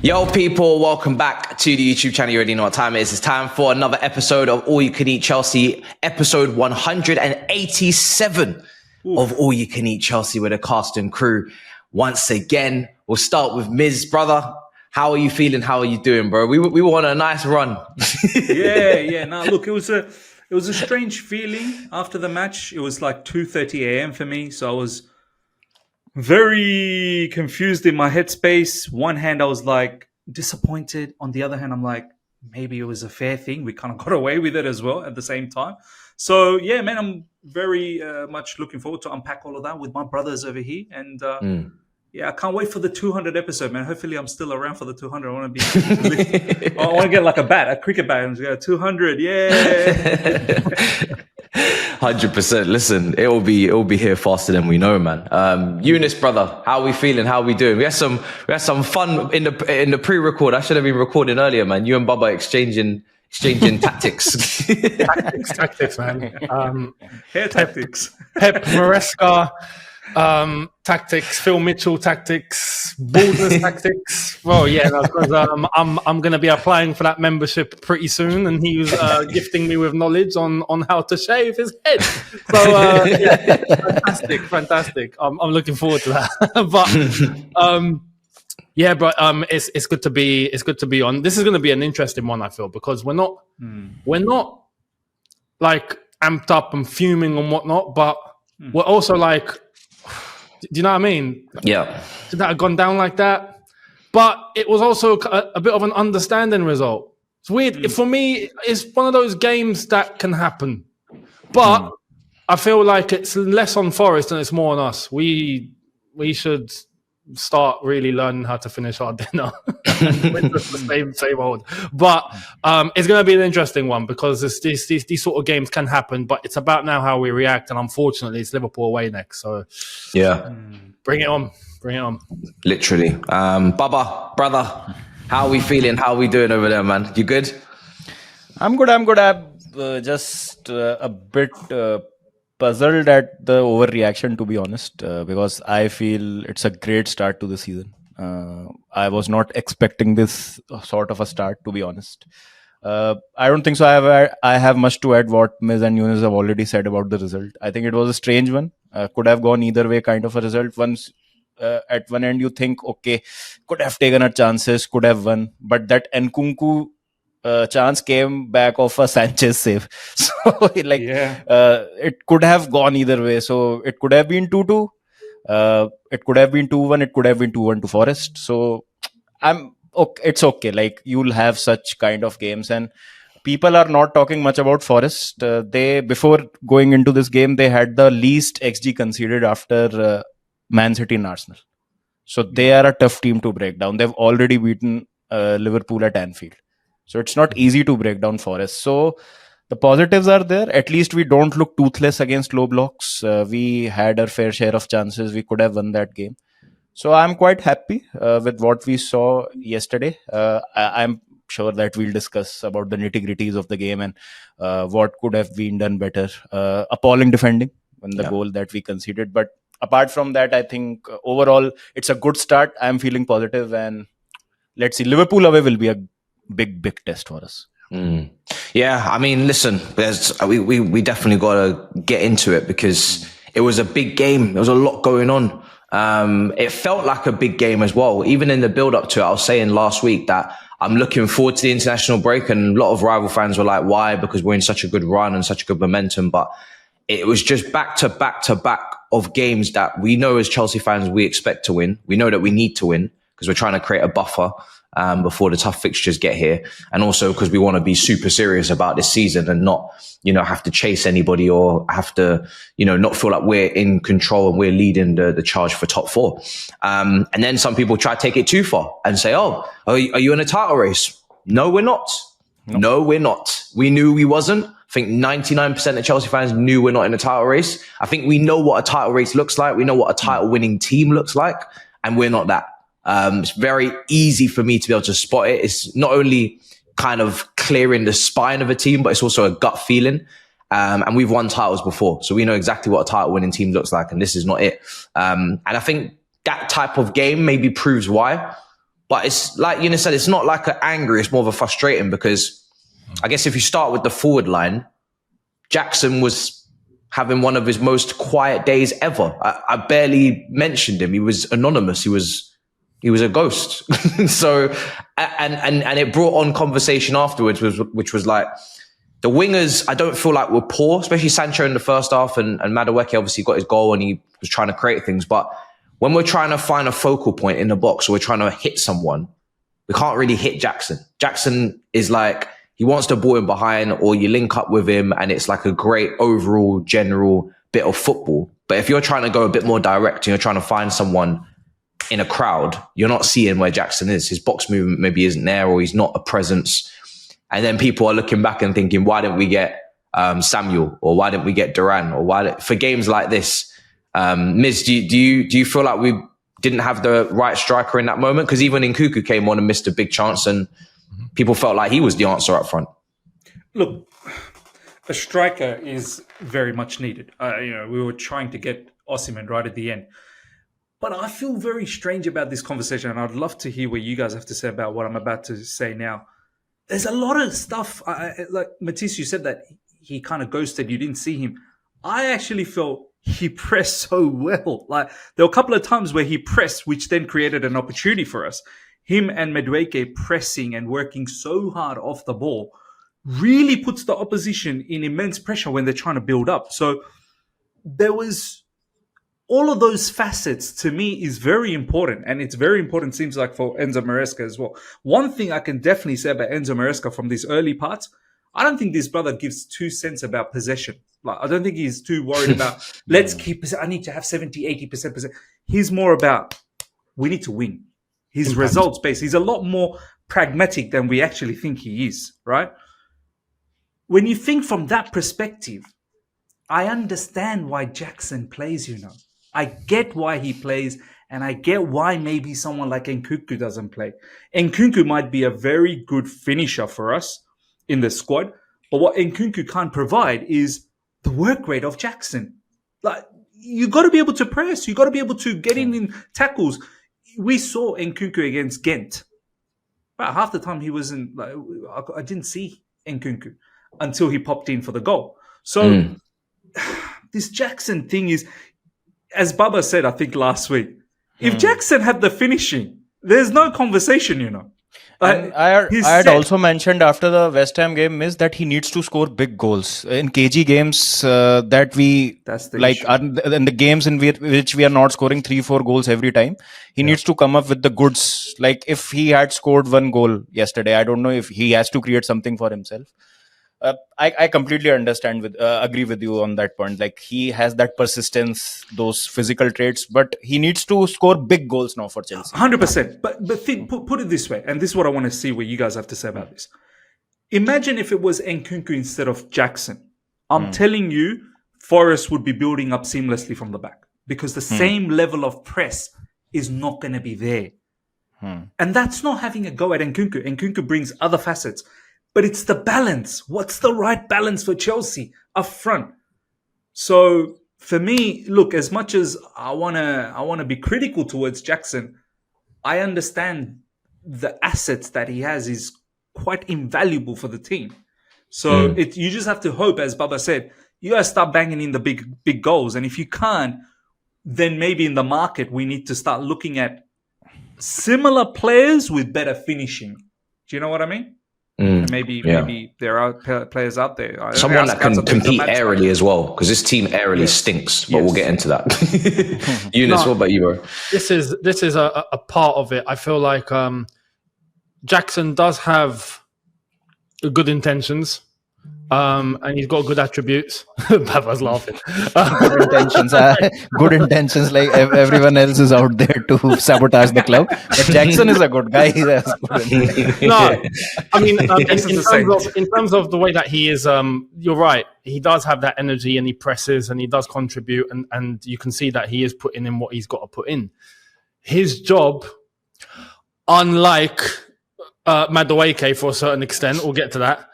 Yo, people, welcome back to the YouTube channel. You already know what time it is. It's time for another episode of All You Can Eat Chelsea, episode 187 of All You Can Eat Chelsea with the cast and crew. Once again, we'll start with Miz, brother. How are you feeling? How are you doing, bro? We were on a nice run. Yeah. Now, look, it was a strange feeling after the match. It was like 2:30 a.m. for me, so I was very confused in my headspace. One hand, I was like disappointed. On the other hand, I'm like, maybe it was a fair thing. We kind of got away with it as well at the same time. So, yeah, man, I'm very much looking forward to unpack all of that with my brothers over here. And yeah, I can't wait for the 200 episode, man. Hopefully, I'm still around for the 200. I want to get like a cricket bat, and go 200. Yeah. 100%. Listen, it will be here faster than we know, man. Eunice, brother, how are we feeling? How are we doing? We had some fun in the pre-record. I should have been recording earlier, man. You and Bubba exchanging tactics. tactics, man. Hair tactics. Pep Maresca tactics, Phil Mitchell tactics, baldness tactics. Well, yeah, because I'm going to be applying for that membership pretty soon, and he was gifting me with knowledge on how to shave his head. So yeah, fantastic. I'm looking forward to that. But yeah, but it's good to be on. This is going to be an interesting one, I feel, because we're not like amped up and fuming and whatnot, but we're also like, do you know what I mean? Yeah. Should that have gone down like that? But it was also a bit of an understanding result. It's weird. For me, it's one of those games that can happen. But I feel like it's less on Forest and it's more on us. We should start really learning how to finish our dinner. the same old. But it's going to be an interesting one because these sort of games can happen, but it's about now how we react. And unfortunately, it's Liverpool away next. So yeah, bring it on. Literally. Baba, brother, how are we feeling? How are we doing over there, man? You good? I'm good. I'm just a bit puzzled at the overreaction, to be honest, because I feel it's a great start to the season. I was not expecting this sort of a start, to be honest. I don't think so. I have much to add what Miz and Yunus have already said about the result. I think it was a strange one. Could have gone either way kind of a result. Once at one end you think, okay, could have taken our chances, could have won. But that Nkunku chance came back of a Sanchez save. So it could have gone either way. So it could have been 2-2. It could have been 2-1. It could have been 2-1 to Forest. So it's okay. Like, you'll have such kind of games, and people are not talking much about Forest. They, before going into this game, they had the least XG conceded after Man City and Arsenal. So they are a tough team to break down. They've already beaten Liverpool at Anfield. So it's not easy to break down Forest. So the positives are there. At least we don't look toothless against low blocks. We had our fair share of chances. We could have won that game. So I'm quite happy with what we saw yesterday. I'm sure that we'll discuss about the nitty-gritties of the game and what could have been done better. Appalling defending when the goal that we conceded. But apart from that, I think overall it's a good start. I'm feeling positive, and let's see. Liverpool away will be a big test for us. Yeah, I mean, listen, we definitely got to get into it because it was a big game. There was a lot going on. It felt like a big game as well. Even in the build up to it, I was saying last week that I'm looking forward to the international break, and a lot of rival fans were like, why? Because we're in such a good run and such a good momentum. But it was just back to back of games that we know as Chelsea fans we expect to win. We know that we need to win because we're trying to create a buffer before the tough fixtures get here. And also because we want to be super serious about this season and not, have to chase anybody or have to, not feel like we're in control and we're leading the charge for top four. And then some people try to take it too far and say, oh, are you in a title race? No, we're not. No, we're not. We knew we wasn't. I think 99% of Chelsea fans knew we're not in a title race. I think we know what a title race looks like. We know what a title winning team looks like, and we're not that. It's very easy for me to be able to spot it. It's not only kind of clearing the spine of a team, but it's also a gut feeling. And we've won titles before, so we know exactly what a title winning team looks like, and this is not it. And I think that type of game maybe proves why. But it's like Eunice said, it's not like an angry, it's more of a frustrating, because I guess if you start with the forward line, Jackson was having one of his most quiet days ever. I barely mentioned him. He was anonymous. He was a ghost. So, and it brought on conversation afterwards, which was like, the wingers, I don't feel like were poor, especially Sancho in the first half, and Madueke obviously got his goal and he was trying to create things. But when we're trying to find a focal point in the box, or we're trying to hit someone, we can't really hit Jackson. Jackson is like, he wants the ball in behind, or you link up with him and it's like a great overall general bit of football. But if you're trying to go a bit more direct and you're trying to find someone in a crowd, you're not seeing where Jackson is. His box movement maybe isn't there, or he's not a presence. And then people are looking back and thinking, why didn't we get Samuel, or why didn't we get Duran, or for games like this? Miz, do you feel like we didn't have the right striker in that moment? Because even Nkunku came on and missed a big chance, and people felt like he was the answer up front. Look, a striker is very much needed. We were trying to get Osimhen right at the end. But I feel very strange about this conversation, and I'd love to hear what you guys have to say about what I'm about to say now. There's a lot of stuff, like Matisse, you said that he kind of ghosted, you didn't see him. I actually felt he pressed so well. Like, there were a couple of times where he pressed, which then created an opportunity for us. Him and Madueke pressing and working so hard off the ball really puts the opposition in immense pressure when they're trying to build up. So there was all of those facets, to me, is very important. And it's very important, seems like, for Enzo Maresca as well. One thing I can definitely say about Enzo Maresca from these early parts, I don't think this brother gives 2 cents about possession. Like, I don't think he's too worried about, let's keep, I need to have 70, 80% possession. He's more about, we need to win. He's results based. He's a lot more pragmatic than we actually think he is, right? When you think from that perspective, I understand why Jackson plays, I get why he plays, and I get why maybe someone like Nkunku doesn't play. Nkunku might be a very good finisher for us in the squad, but what Nkunku can't provide is the work rate of Jackson. Like, you got to be able to press. You got to be able to get in tackles. We saw Nkunku against Ghent. About half the time he wasn't. Like, I didn't see Nkunku until he popped in for the goal. So this Jackson thing is, as Baba said, I think last week, if Jackson had the finishing, there's no conversation, I had also mentioned after the West Ham game is that he needs to score big goals in KG games that we like in the games in which we are not scoring 3-4 goals every time. He needs to come up with the goods. Like, if he had scored 1 goal yesterday, I don't know if he has to create something for himself. I completely agree with you on that point. Like, he has that persistence, those physical traits, but he needs to score big goals now for Chelsea. 100%. But put it this way, and this is what I want to see what you guys have to say about this. Imagine if it was Nkunku instead of Jackson. I'm telling you, Forest would be building up seamlessly from the back, because the same level of press is not going to be there. And that's not having a go at Nkunku. Nkunku brings other facets. But it's the balance. What's the right balance for Chelsea up front? So for me, look, as much as I wanna be critical towards Jackson, I understand the assets that he has is quite invaluable for the team. So you just have to hope, as Baba said, you gotta start banging in the big goals. And if you can't, then maybe in the market we need to start looking at similar players with better finishing. Do you know what I mean? Maybe there are players out there. Someone that can compete aerially as well, because this team aerially stinks, but we'll get into that. Eunice, what about you, bro? This is a part of it. I feel like Jackson does have good intentions, and he's got good attributes. Baba's laughing. Good intentions, like everyone else is out there to sabotage the club. But Jackson is a good guy. No, I mean, in terms of the way that he is, you're right. He does have that energy, and he presses, and he does contribute, and you can see that he is putting in what he's got to put in. His job, unlike Madueke for a certain extent, we'll get to that,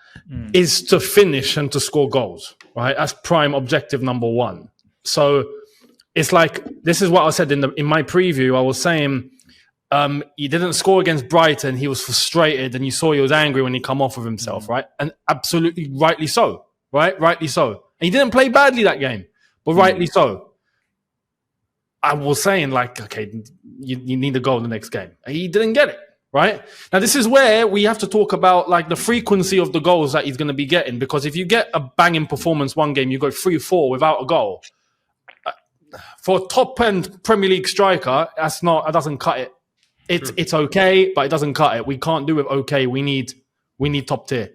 is to finish and to score goals, right? That's prime objective number 1. So it's like, this is what I said in my preview. I was saying, he didn't score against Brighton. He was frustrated, and you saw he was angry when he come off of himself, right? And absolutely rightly so, right? Rightly so. And he didn't play badly that game, but rightly so. I was saying, like, okay, you need a goal in the next game. He didn't get it, right? Now, this is where we have to talk about, like, the frequency of the goals that he's going to be getting, because if you get a banging performance one game, you go 3-4 without a goal. For a top-end Premier League striker, that doesn't cut it. It's okay, but it doesn't cut it. We can't do it okay. We need top tier.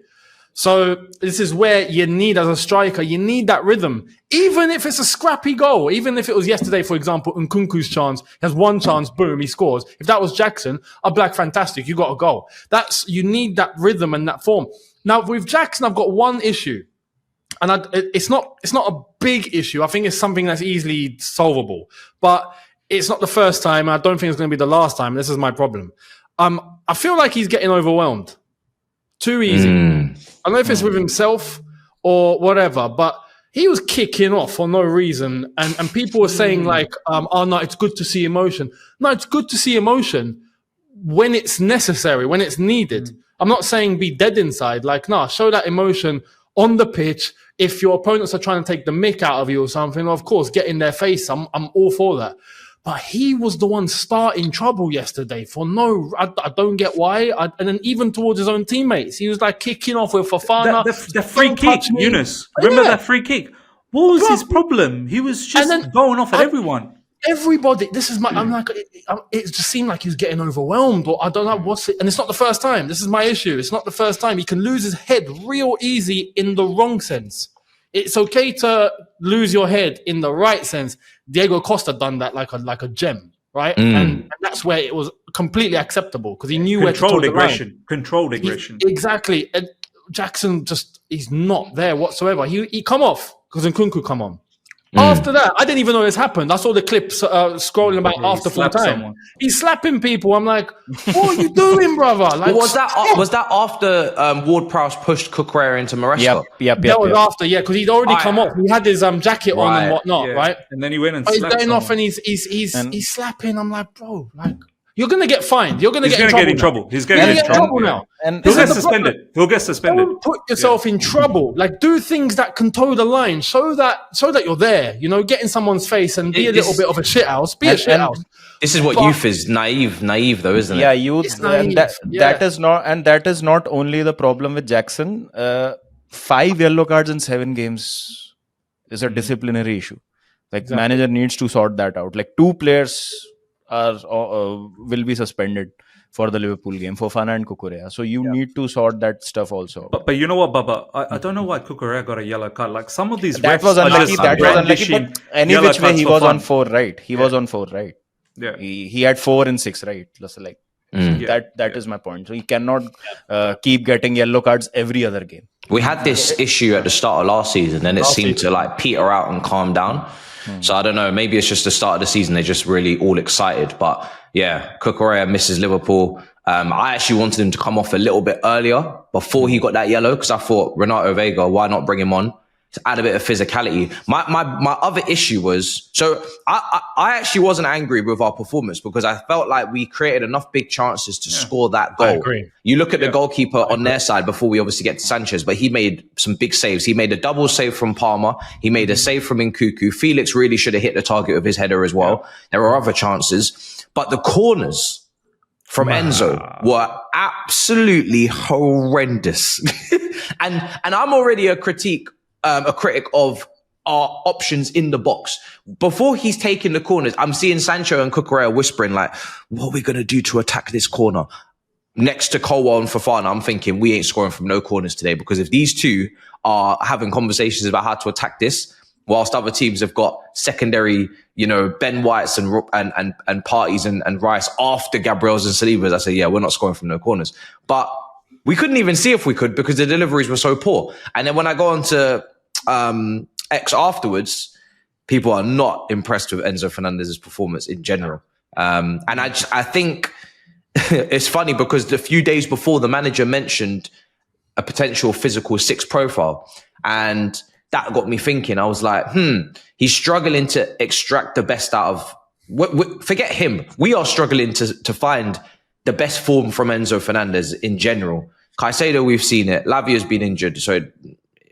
So this is where you need, as a striker, you need that rhythm. Even if it's a scrappy goal, even if it was yesterday, for example, Nkunku's chance, he has one chance, boom, he scores. If that was Jackson, I'd be like, fantastic, you got a goal. You need that rhythm and that form. Now with Jackson, I've got one issue. And it's not a big issue. I think it's something that's easily solvable. But it's not the first time. I don't think it's going to be the last time. This is my problem. I feel like he's getting overwhelmed. Too easy. I don't know if it's with himself or whatever, but he was kicking off for no reason. And people were saying like, oh no, it's good to see emotion. No, it's good to see emotion when it's necessary, when it's needed. I'm not saying be dead inside. Like, no, show that emotion on the pitch. If your opponents are trying to take the mick out of you or something, of course, get in their face. I'm all for that. But he was the one starting trouble yesterday for I don't get why. And then even towards his own teammates, he was like kicking off with Fofana. The free kick, Yunus. Remember that free kick? What was his problem? He was just going off at everyone. Everybody, I'm like, it just seemed like he was getting overwhelmed, or I don't know what's it. And it's not the first time. This is my issue. It's not the first time. He can lose his head real easy in the wrong sense. It's okay to lose your head in the right sense. Diego Costa done that like a gem, right? And that's where it was completely acceptable because he knew where to toe the line. Controlled aggression. Exactly. And Jackson he's not there whatsoever. He come off because Nkunku come on. After that, I didn't even know this happened. I saw the clips scrolling about after full time. Someone. He's slapping people. I'm like, what are you doing, brother? Like, was that after Ward-Prowse pushed Cucurella into Maresca? Yep. That was after, because he'd already come off. He had his jacket on and whatnot, right? And then he went and he's slapped getting off and he's slapping. I'm like, bro, like, you're going to get fined. You're going to get in trouble. He's going to get in trouble now. And he'll get suspended. Don't put yourself in trouble. Like, do things that can toe the line. Show that you're there. You know, get in someone's face and be a little bit of a shithouse. Be a shithouse. This is what youth is. Naive though, isn't it? Yeah, youth. That is not only the problem with Jackson. 5 yellow cards in 7 games is a disciplinary issue. Like, manager needs to sort that out. Like, 2 players will be suspended for the Liverpool game, Fofana and Cucurella. So you need to sort that stuff also. But you know what, Baba? I don't know why Cucurella got a yellow card. Like, some of these that refs was unlucky. But any which way he was on 4, right? He was on 4, right? Yeah. He had 4 and 6, right? Like that is my point. So he cannot keep getting yellow cards every other game. We had this issue at the start of last season, and it seemed to like peter out and calm down. So I don't know, maybe it's just the start of the season. They're just really all excited. But yeah, Cucurella misses Liverpool. I actually wanted him to come off a little bit earlier before he got that yellow, because I thought Renato Vega, why not bring him on to add a bit of physicality? My other issue was, so I actually wasn't angry with our performance because I felt like we created enough big chances to score that goal. I agree. You look at the goalkeeper on their side before we obviously get to Sanchez, but he made some big saves. He made a double save from Palmer. He made a save from Nkunku. Felix really should have hit the target with his header as well. There were other chances, but the corners from Enzo were absolutely horrendous. and I'm already a critic of our options in the box. Before he's taking the corners, I'm seeing Sancho and Cucurella whispering like, what are we going to do to attack this corner? Next to Colwill and Fofana, I'm thinking we ain't scoring from no corners today, because if these two are having conversations about how to attack this, whilst other teams have got secondary, Ben Whites and Parties and Rice after Gabriel's and Saliba's, I say, yeah, we're not scoring from no corners. But we couldn't even see if we could because the deliveries were so poor. And then when I go on to X afterwards, people are not impressed with Enzo Fernandez's performance in general. And I think it's funny because the few days before, the manager mentioned a potential physical 6 profile. And that got me thinking. I was like, he's struggling to extract the best out of forget him. We are struggling to find the best form from Enzo Fernandez in general. Caicedo, we've seen it. Lavia's been injured, so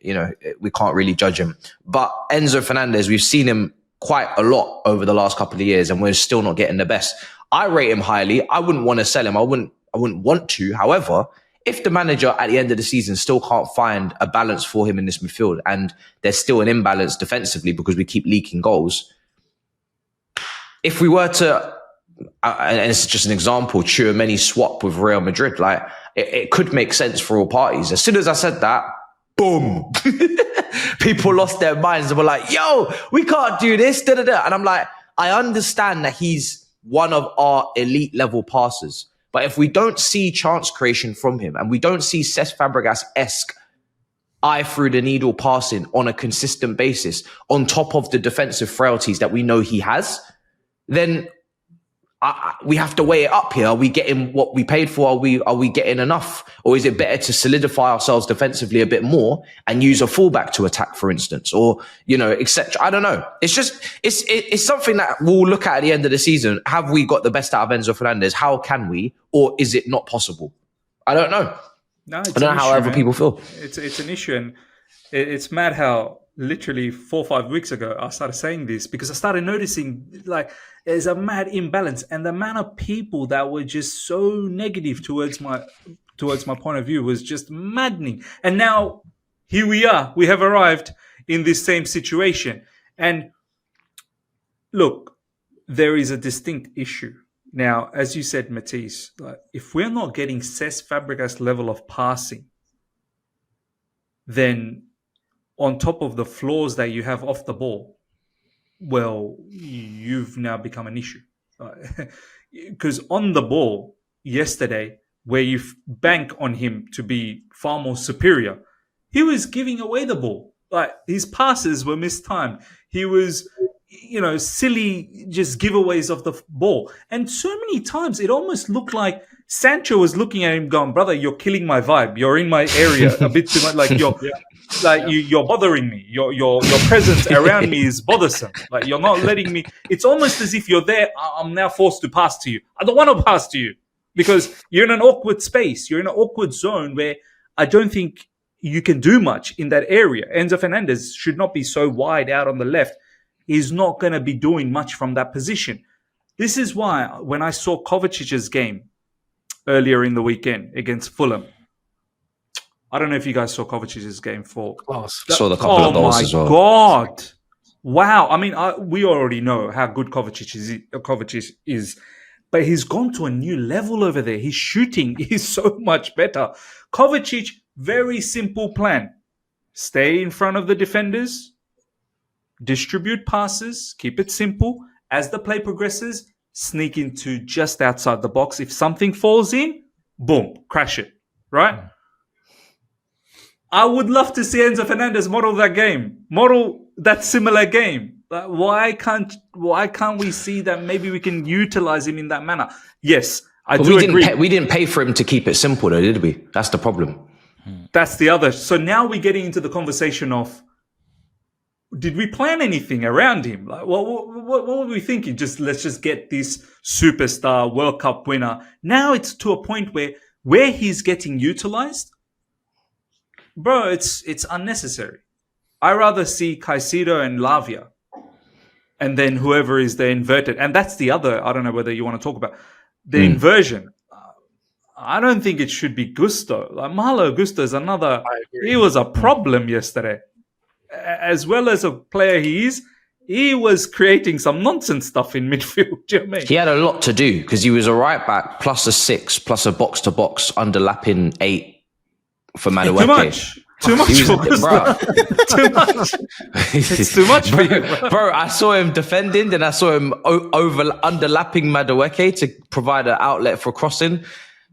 we can't really judge him. But Enzo Fernandez, we've seen him quite a lot over the last couple of years, and we're still not getting the best. I rate him highly. I wouldn't want to sell him. I wouldn't want to. However, if the manager at the end of the season still can't find a balance for him in this midfield, and there's still an imbalance defensively because we keep leaking goals, if we were to, and it's just an example, Tchouaméni swap with Real Madrid, like it could make sense for all parties. As soon as I said that, boom, people lost their minds and were like, yo, we can't do this, da da da. And I'm like, I understand that he's one of our elite level passers, but if we don't see chance creation from him and we don't see Cesc Fabregas-esque eye through the needle passing on a consistent basis on top of the defensive frailties that we know he has, then we have to weigh it up here. Are we getting what we paid for? Are we getting enough? Or is it better to solidify ourselves defensively a bit more and use a fullback to attack, for instance, or, etc. I don't know. It's just, it's something that we'll look at the end of the season. Have we got the best out of Enzo Fernandez? How can we? Or is it not possible? I don't know. No, I don't know how other people feel. It's an issue, and it's mad how literally 4 or 5 weeks ago I started saying this because I started noticing like there's a mad imbalance, and the amount of people that were just so negative towards my point of view was just maddening. And now here we are. We have arrived in this same situation. And look, there is a distinct issue. Now, as you said, Matisse, like, if we're not getting Cesc Fabregas level of passing, then on top of the flaws that you have off the ball, well, you've now become an issue. Because on the ball yesterday, where you bank on him to be far more superior, he was giving away the ball. Like, his passes were mistimed. He was, silly just giveaways of the ball. And so many times it almost looked like Sancho was looking at him going, brother, you're killing my vibe. You're in my area a bit too much. Like, you're bothering me. Your presence around me is bothersome. Like, you're not letting me. It's almost as if you're there. I'm now forced to pass to you. I don't want to pass to you because you're in an awkward space. You're in an awkward zone where I don't think you can do much in that area. Enzo Fernandez should not be so wide out on the left. He's not going to be doing much from that position. This is why when I saw Kovacic's game earlier in the weekend against Fulham, I don't know if you guys saw Kovacic's game for. Saw the couple of goals as well. Oh my God. Wow. I mean, we already know how good Kovacic is, but he's gone to a new level over there. His shooting is so much better. Kovacic, very simple plan. Stay in front of the defenders, distribute passes, keep it simple. As the play progresses, sneak into just outside the box. If something falls in, boom, crash it, right? I would love to see Enzo Fernandez model that similar game. Why can't we see that maybe we can utilize him in that manner? Yes, I do agree. We didn't pay for him to keep it simple, though, did we? That's the problem. That's the other. So now we're getting into the conversation of, did we plan anything around him? Like, what were we thinking? Let's just get this superstar World Cup winner. Now it's to a point where he's getting utilized. Bro, it's unnecessary. I rather see Caicedo and Lavia, and then whoever is the inverted. And that's the other. I don't know whether you want to talk about the inversion. I don't think it should be Gusto. Like, Malo Gusto is another. He was a problem yesterday. As well as a player he is, he was creating some nonsense stuff in midfield. Do you know what I mean? He had a lot to do because he was a right back plus a 6 plus a box to box underlapping 8 for Madueke. Too much for Gusto. Too much. It's too much for you, bro. I saw him defending, then I saw him underlapping Madueke to provide an outlet for crossing.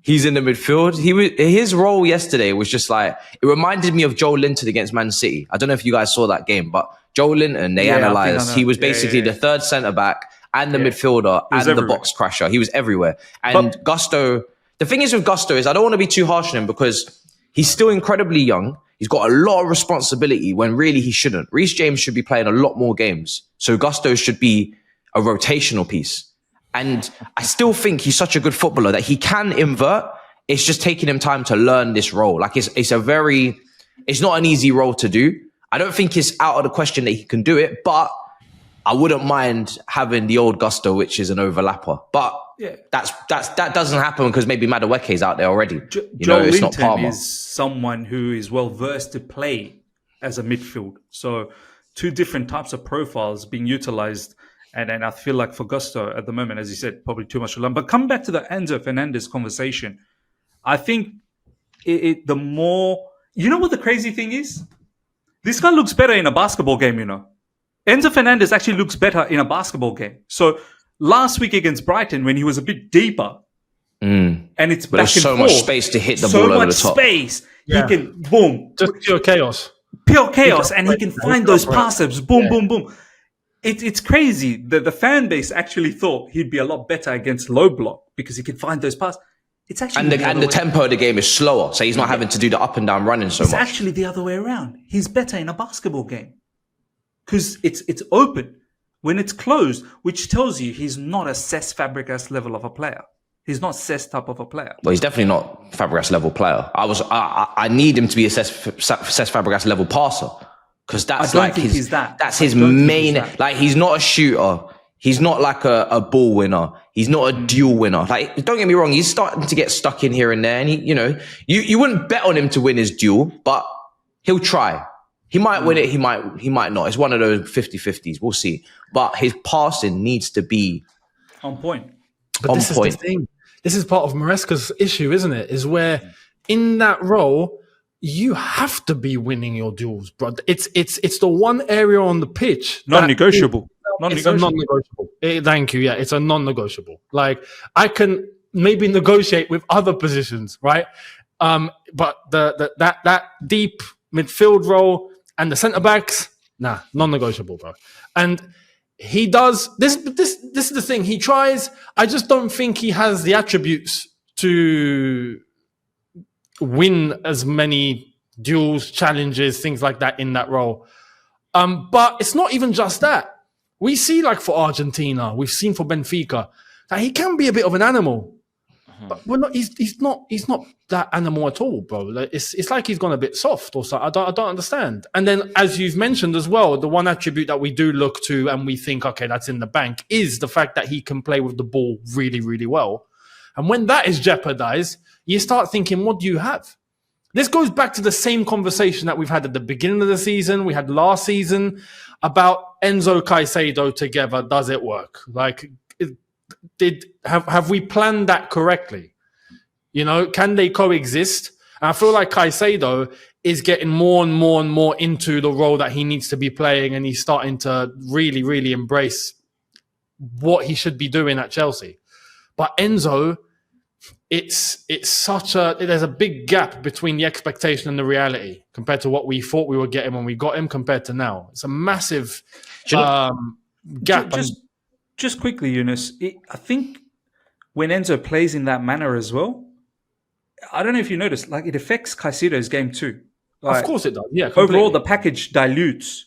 He's in the midfield. His role yesterday was just like, it reminded me of Joe Linton against Man City. I don't know if you guys saw that game, but Joe Linton, they analysed. He was basically the third centre-back and the midfielder and the box crasher. He was everywhere. And Gusto, the thing is with Gusto is I don't want to be too harsh on him because he's still incredibly young. He's got a lot of responsibility when really he shouldn't. Reece James should be playing a lot more games. So Gusto should be a rotational piece. And I still think he's such a good footballer that he can invert. It's just taking him time to learn this role. Like it's not an easy role to do. I don't think it's out of the question that he can do it, but I wouldn't mind having the old Gusto, which is an overlapper. But that doesn't happen because maybe Madueke's out there already. It's not Palmer. Is someone who is well versed to play as a midfield. So 2 different types of profiles being utilized. And I feel like for Gusto at the moment, as you said, probably too much to learn. But coming back to the Enzo Fernandez conversation, I think the more... You know what the crazy thing is? This guy looks better in a basketball game, Enzo Fernandez actually looks better in a basketball game. So last week against Brighton, when he was a bit deeper, and it's but back there's and so forth, much space to hit the ball over the top. So much space. He can, boom. Just pure chaos. And he can find those passes. Boom, boom, boom. It's crazy. The fan base actually thought he'd be a lot better against low block because he could find those passes. It's actually and the tempo of the game is slower, so he's not having to do the up and down running so much. It's actually the other way around. He's better in a basketball game because it's open when it's closed, which tells you he's not a Cesc Fabregas level of a player. He's not Cesc type of a player. Well, he's definitely not Fabregas level player. I need him to be a Cesc Fabregas level passer because that's his main. Like he's not a shooter. He's not like a ball winner. He's not a duel winner. Like, don't get me wrong. He's starting to get stuck in here and there. And you wouldn't bet on him to win his duel, but he'll try. He might win it. He might not. It's one of those 50-50s. We'll see. But his passing needs to be on point. But this is the thing. This is part of Maresca's issue, isn't it? Is where in that role, you have to be winning your duels, bro. It's the one area on the pitch. Non-negotiable. It's a non-negotiable. Thank you. Yeah, it's a non-negotiable. Like I can maybe negotiate with other positions, right? But that deep midfield role and the centre backs, non-negotiable, bro. And he does this. This is the thing. He tries. I just don't think he has the attributes to win as many duels, challenges, things like that in that role. But it's not even just that. We see, like for Argentina, we've seen for Benfica, that he can be a bit of an animal, but we're not. He's not that animal at all, bro. Like, it's like he's gone a bit soft or something. I don't understand. And then, as you've mentioned as well, the one attribute that we do look to and we think, okay, that's in the bank, is the fact that he can play with the ball really, really well. And when that is jeopardized, you start thinking, what do you have? This goes back to the same conversation that we've had at the beginning of the season, we had last season, about Enzo Caicedo together. Does it work? Like, have we planned that correctly? Can they coexist? And I feel like Caicedo is getting more and more and more into the role that he needs to be playing, and he's starting to really, really embrace what he should be doing at Chelsea. But Enzo, there's a big gap between the expectation and the reality compared to what we thought we were getting when we got him compared to now. It's a massive gap. Just quickly, Yunus, I think when Enzo plays in that manner as well, I don't know if you noticed, like it affects Caicedo's game too. Like, of course it does. Yeah. Completely. Overall, the package dilutes.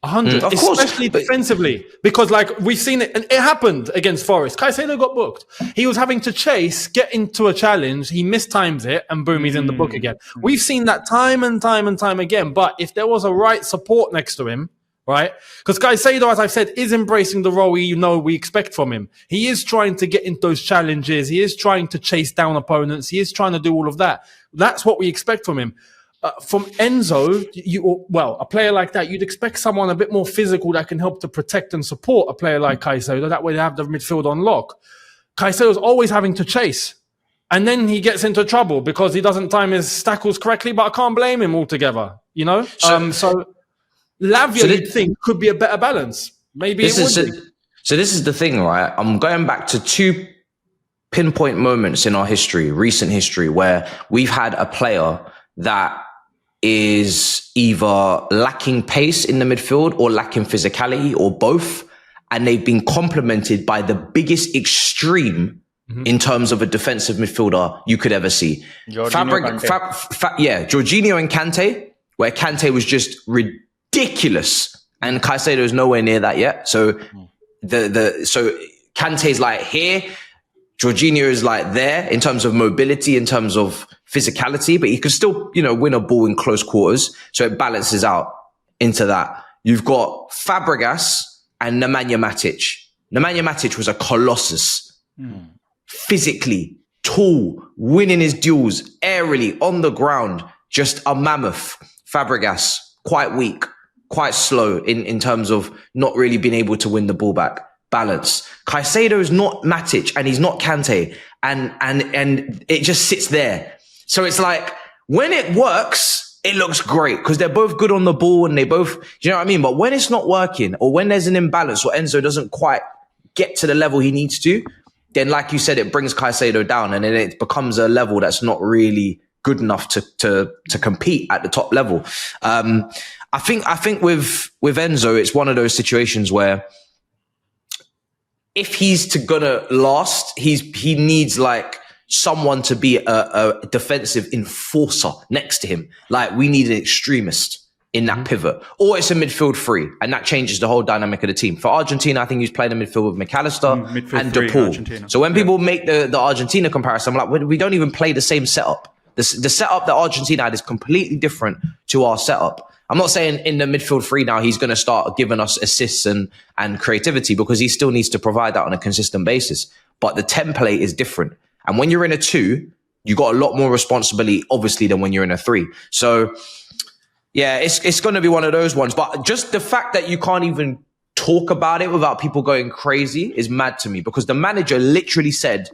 100, especially defensively, because like we've seen it, and it happened against Forest. Caicedo got booked. He was having to chase, get into a challenge. He mistimes it, and boom, he's in the book again. We've seen that time and time and time again. But if there was a right support next to him, right? Because Caicedo, as I've said, is embracing the role we expect from him. He is trying to get into those challenges. He is trying to chase down opponents. He is trying to do all of that. That's what we expect from him. From Enzo, a player like that, you'd expect someone a bit more physical that can help to protect and support a player like Caicedo. That way they have the midfield on lock. Caicedo's always having to chase. And then he gets into trouble because he doesn't time his tackles correctly, but I can't blame him altogether, So Lavia, you'd think, could be a better balance. Maybe it would be. So this is the thing, right? I'm going back to 2 pinpoint moments in our history, recent history, where we've had a player that is either lacking pace in the midfield or lacking physicality or both. And they've been complemented by the biggest extreme in terms of a defensive midfielder you could ever see. Jorginho and Kante, where Kante was just ridiculous. And Caicedo is nowhere near that yet. So so Kante's like here, Jorginho is like there in terms of mobility, in terms of physicality, but he can still, win a ball in close quarters. So it balances out into that. You've got Fabregas and Nemanja Matic. Nemanja Matic was a colossus. Physically, tall, winning his duels, aerially, on the ground, just a mammoth. Fabregas, quite weak, quite slow in terms of not really being able to win the ball back. Balance. Caicedo is not Matic and he's not Kante, and it just sits there. So it's like when it works, it looks great because they're both good on the ball and they both, you know what I mean? But when it's not working or when there's an imbalance or Enzo doesn't quite get to the level he needs to, then like you said, it brings Caicedo down and then it becomes a level that's not really good enough to compete at the top level. I think with Enzo, it's one of those situations where if he's gonna last, he needs like someone to be a defensive enforcer next to him. Like we need an extremist in that pivot, or it's a midfield three, and that changes the whole dynamic of the team. For Argentina, I think he's playing in midfield with McAllister and De Paul. So when people make the Argentina comparison, I'm like, we don't even play the same setup. The setup that Argentina had is completely different to our setup. I'm not saying in the midfield three now he's going to start giving us assists and creativity because he still needs to provide that on a consistent basis. But the template is different. And when you're in a two, you got a lot more responsibility, obviously, than when you're in a three. So, yeah, it's going to be one of those ones. But just the fact that you can't even talk about it without people going crazy is mad to me because the manager literally said,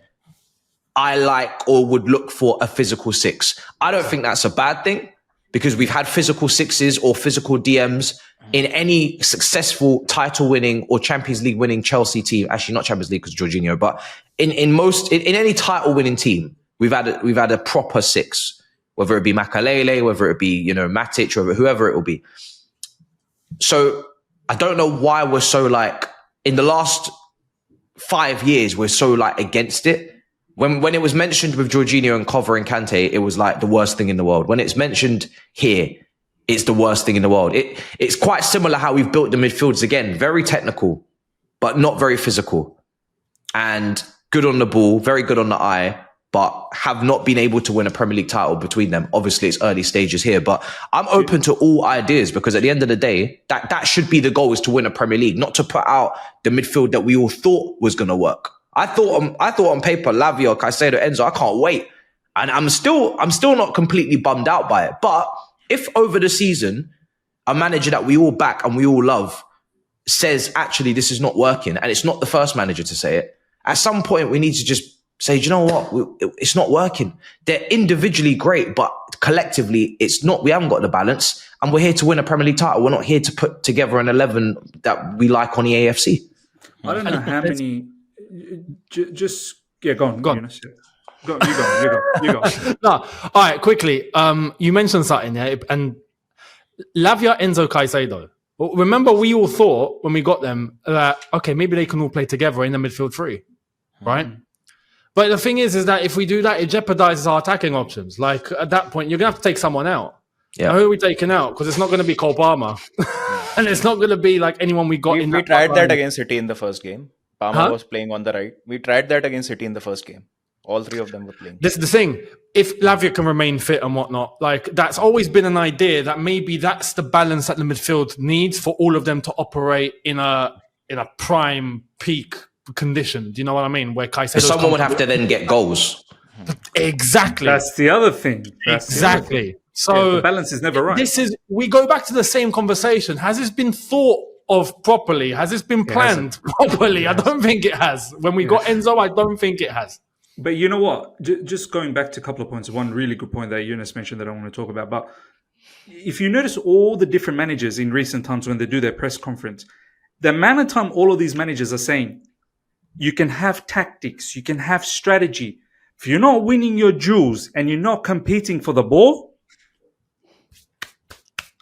I like or would look for a physical six. I don't think that's a bad thing because we've had physical sixes or physical DMs in any successful title winning or Champions League winning Chelsea team. Actually, not Champions League because Jorginho, but in any title winning team, we've had a proper six, whether it be Makalele, whether it be, Matic, or whoever it will be. So I don't know why we're so like, in the last 5 years, we're so like against it. When it was mentioned with Jorginho and covering Kante, it was like the worst thing in the world. When it's mentioned here, it's the worst thing in the world. It's quite similar how we've built the midfields again. Very technical, but not very physical. And good on the ball, very good on the eye, but have not been able to win a Premier League title between them. Obviously, it's early stages here, but I'm open to all ideas because at the end of the day, that should be the goal, is to win a Premier League, not to put out the midfield that we all thought was going to work. I thought on paper, Lavia, Caicedo, Enzo, I can't wait. And I'm still not completely bummed out by it. But if over the season, a manager that we all back and we all love says, actually, this is not working, and it's not the first manager to say it, at some point we need to just say, do you know what? It's not working. They're individually great, but collectively, it's not. We haven't got the balance, and we're here to win a Premier League title. We're not here to put together an 11 that we like on the AFC. I don't know how many... Go on. Eunice. You go. No, all right, quickly. You mentioned something there, and Lavia, Enzo, Caicedo. Remember, we all thought when we got them that, okay, maybe they can all play together in the midfield three, right? But the thing is that if we do that, it jeopardizes our attacking options. Like at that point, you're going to have to take someone out. Yeah. Now, who are we taking out? Because it's not going to be Cole Palmer. And it's not going to be like anyone we got in that. We tried that against City in the first game. Palmer was playing on the right. We tried that against City in the first game. All three of them were playing. This is the thing. If Lavia can remain fit and whatnot, like that's always been an idea that maybe that's the balance that the midfield needs for all of them to operate in a prime peak condition. Do you know what I mean? Where Caicedo, someone would have to then get goals. Exactly. That's the other thing. Exactly. So the balance is never right. We go back to the same conversation. Has this been thought of properly? Has this been planned properly? I don't think it has. When we got Enzo, I don't think it has. But you know what? Just going back to a couple of points. One really good point that Eunice mentioned that I want to talk about. But if you notice all the different managers in recent times when they do their press conference, the amount of time all of these managers are saying, you can have tactics, you can have strategy. If you're not winning your duels and you're not competing for the ball,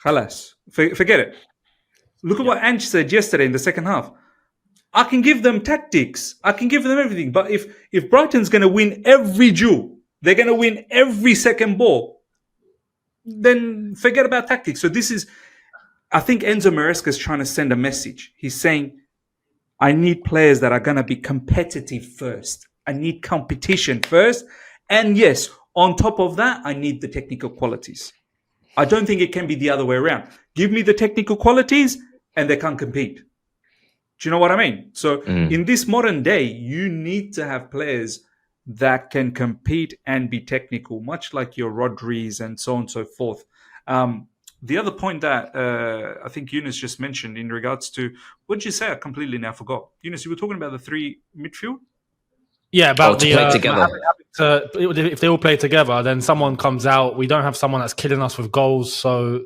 halas, forget it. Look at what Ange said yesterday in the second half. I can give them tactics. I can give them everything. But if Brighton's going to win every duel, they're going to win every second ball, then forget about tactics. So I think Enzo Maresca is trying to send a message. He's saying, I need players that are going to be competitive first. I need competition first. And yes, on top of that, I need the technical qualities. I don't think it can be the other way around. Give me the technical qualities and they can't compete. Do you know what I mean? So in this modern day, you need to have players that can compete and be technical, much like your Rodris and so on and so forth. The other point that I think Eunice just mentioned in regards to, what did you say? I completely now forgot. Eunice, you were talking about the three midfield? Yeah, about to play together. If they all play together, then someone comes out. We don't have someone that's killing us with goals, so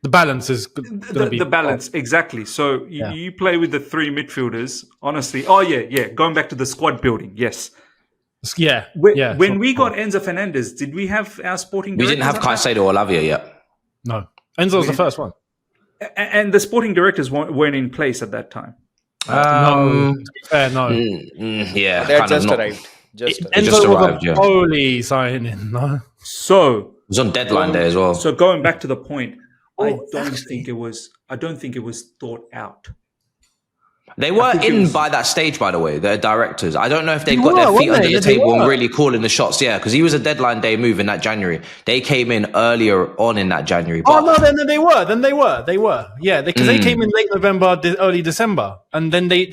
the balance is going to be the balance. Exactly. So you play with the three midfielders. Honestly, going back to the squad building. Yes. Yeah. When we got Enzo Fernandez, did we have our sporting We directors? didn't have Caicedo or Lavia yet. No, Enzo was the first one, and the sporting directors weren't in place at that time. No, to be fair, no. Yeah, They kind of just not. arrived. Enzo just was arrived, a Foley signing, no. So It was on deadline day as well. So going back to the point, I don't think it was thought out. They were in by that stage, by the way, the directors. I don't know if they got their feet under the table and really calling the shots. Yeah, because he was a deadline day move in that January. They came in earlier on in that January. But Then they were. Yeah, because they came in late November, early December. And then they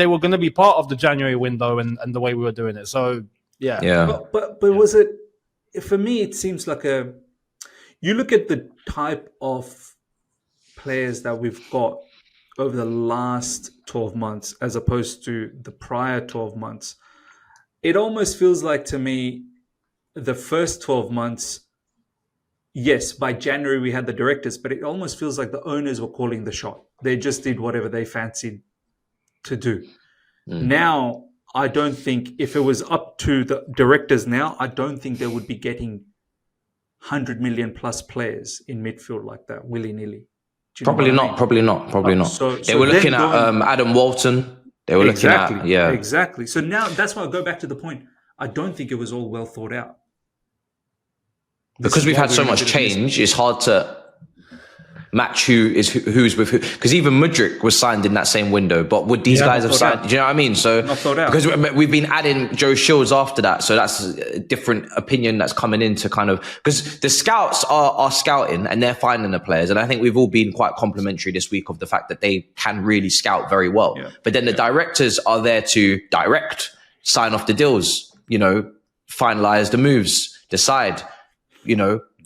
were going to be part of the January window and the way we were doing it. So, yeah. But was it, for me, it seems like you look at the type of players that we've got over the last 12 months as opposed to the prior 12 months, it almost feels like to me the first 12 months, yes, by January we had the directors, but it almost feels like the owners were calling the shot. They just did whatever they fancied to do. Now, I don't think if it was up to the directors now, I don't think they would be getting 100 million plus players in midfield like that, willy-nilly. Probably not. So they were looking at Adam Walton. They were looking at, Exactly. So now that's why I go back to the point. I don't think it was all well thought out. Because we've had so much change, it's hard to match who's with who. Because even Madueke was signed in that same window, but would these guys have signed? Do you know what I mean? So not thought out. Because we've been adding Joe Shields after that, so that's a different opinion that's coming in to kind of, because the scouts are scouting and they're finding the players, and I think we've all been quite complimentary this week of the fact that they can really scout very well. But then the directors are there to direct, sign off the deals, finalize the moves, decide,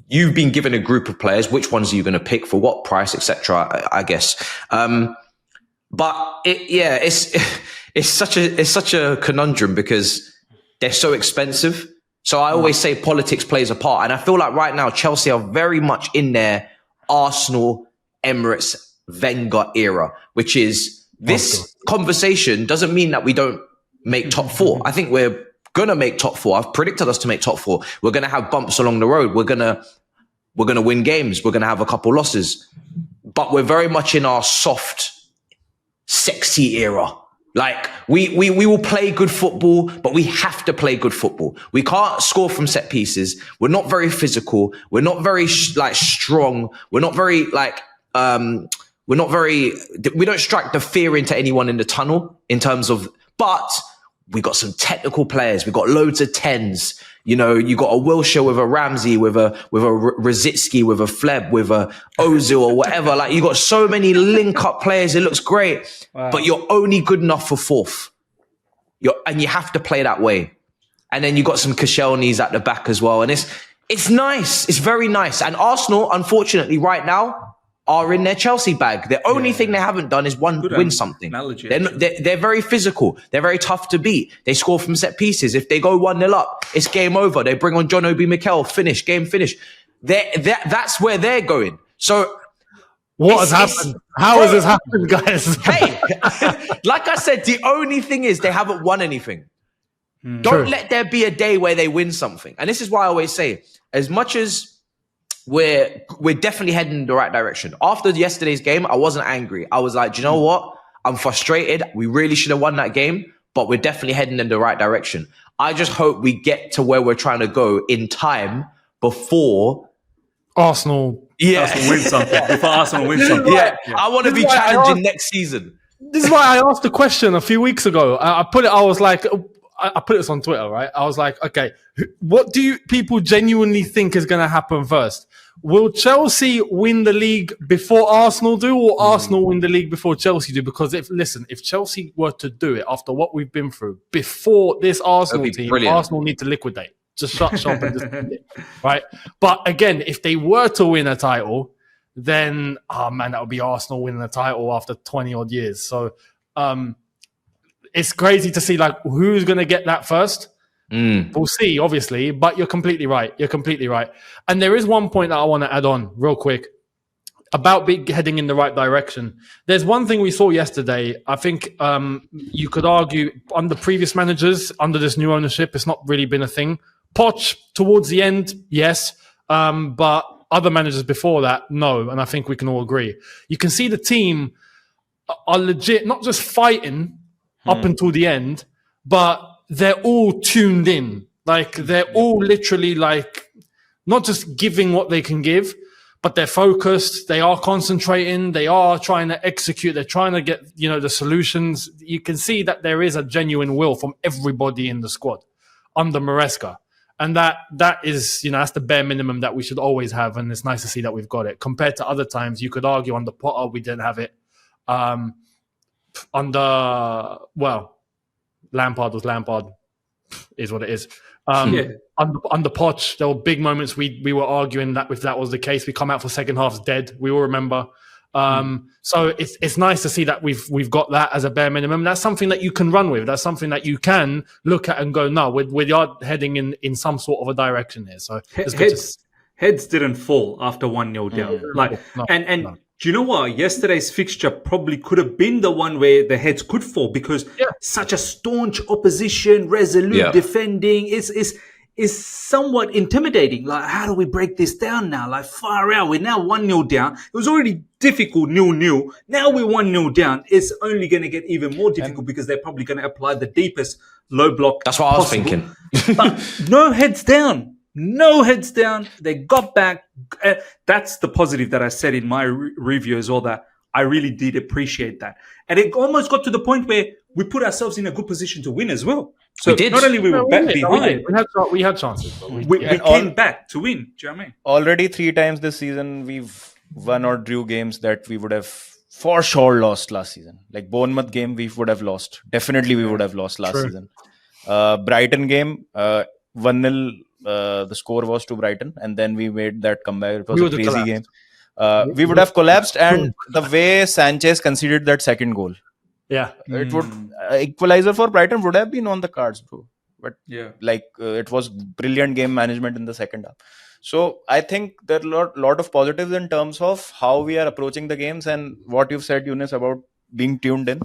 You've been given a group of players. Which ones are you going to pick for what price, etc.? I guess. But it's such a conundrum because they're so expensive. So I always say politics plays a part, and I feel like right now Chelsea are very much in their Arsenal, Emirates, Wenger era, which is this conversation doesn't mean that we don't make top four. I think we're gonna make top four. I've predicted us to make top four. We're gonna have bumps along the road. We're gonna win games. We're gonna have a couple losses, but we're very much in our soft, sexy era. Like we will play good football, but we have to play good football. We can't score from set pieces. We're not very physical. We're not very strong. We're not very we don't strike the fear into anyone in the tunnel in terms of, but we got some technical players. We got loads of tens. You got a Wilshere with a Ramsey, with a Rosicki, with a Fleb, with a Ozil or whatever. Like you got so many link-up players. It looks great, but you're only good enough for fourth. And you have to play that way. And then you got some Koscielny's at the back as well. And it's nice. It's very nice. And Arsenal, unfortunately, right now, are in their Chelsea bag. The only thing they haven't done is win something. They're very physical. They're very tough to beat. They score from set pieces. If they go 1-0 up, it's game over. They bring on John Obi Mikel, game finish. That's where they're going. So what has happened? How has this happened, guys? Hey, like I said, the only thing is they haven't won anything. Don't let there be a day where they win something. And this is why I always say, as much as we're definitely heading in the right direction. After yesterday's game, I wasn't angry. I was like, do you know what? I'm frustrated. We really should have won that game, but we're definitely heading in the right direction. I just hope we get to where we're trying to go in time before Arsenal win something. Before Arsenal win something. I want to be challenging next season. This is why I asked the question a few weeks ago. I put this on Twitter, right? I was like, okay, what do you people genuinely think is going to happen first? Will Chelsea win the league before Arsenal do, or Arsenal win the league before Chelsea do? Because if Chelsea were to do it after what we've been through before this Arsenal team, brilliant. Arsenal need to liquidate. Just shut shop and just end it, right? But again, if they were to win a title, then that would be Arsenal winning the title after 20 odd years. So it's crazy to see like who's going to get that first. We'll see, obviously, but you're completely right. And there is one point that I want to add on real quick about heading in the right direction. There's one thing we saw yesterday. I think you could argue under previous managers, under this new ownership, it's not really been a thing. Poch towards the end, yes, but other managers before that, no. And I think we can all agree. You can see the team are legit, not just fighting up until the end, but they're all tuned in. Like they're all literally like not just giving what they can give, but they're focused. They are concentrating. They are trying to execute. They're trying to get, the solutions. You can see that there is a genuine will from everybody in the squad under Maresca. And that is, that's the bare minimum that we should always have. And it's nice to see that we've got it. Compared to other times, you could argue under Potter, we didn't have it. Lampard was Lampard, is what it is. Under Poch, there were big moments we were arguing that if that was the case, we come out for second halves dead. We all remember. So it's nice to see that we've got that as a bare minimum. That's something that you can run with. That's something that you can look at and go, no, we are heading in some sort of a direction here. So heads didn't fall after 1-0 down. Do you know what? Yesterday's fixture probably could have been the one where the heads could fall because such a staunch opposition, resolute defending is somewhat intimidating. Like, how do we break this down now? Like, far out. We're now 1-0 down. It was already difficult, 0-0. Now we're 1-0 down. It's only going to get even more difficult because they're probably going to apply the deepest low block. That's what possible. I was thinking. But no heads down. No heads down. They got back. That's the positive that I said in my review as well, that I really did appreciate that. And it almost got to the point where we put ourselves in a good position to win as well. So we did. Not only we were behind. We had chances. We came back to win. Do you know what I mean? Already 3 times this season, we've won or drew games that we would have for sure lost last season. Like Bournemouth game, we would have lost. Definitely we would have lost last season. Brighton game, 1-0. The score was to Brighton, and then we made that comeback. It was a crazy game. We would have collapsed, and the way Sanchez conceded that second goal, it would equalizer for Brighton would have been on the cards, bro. But it was brilliant game management in the second half. So I think there are a lot of positives in terms of how we are approaching the games and what you've said, Yunus, about being tuned in.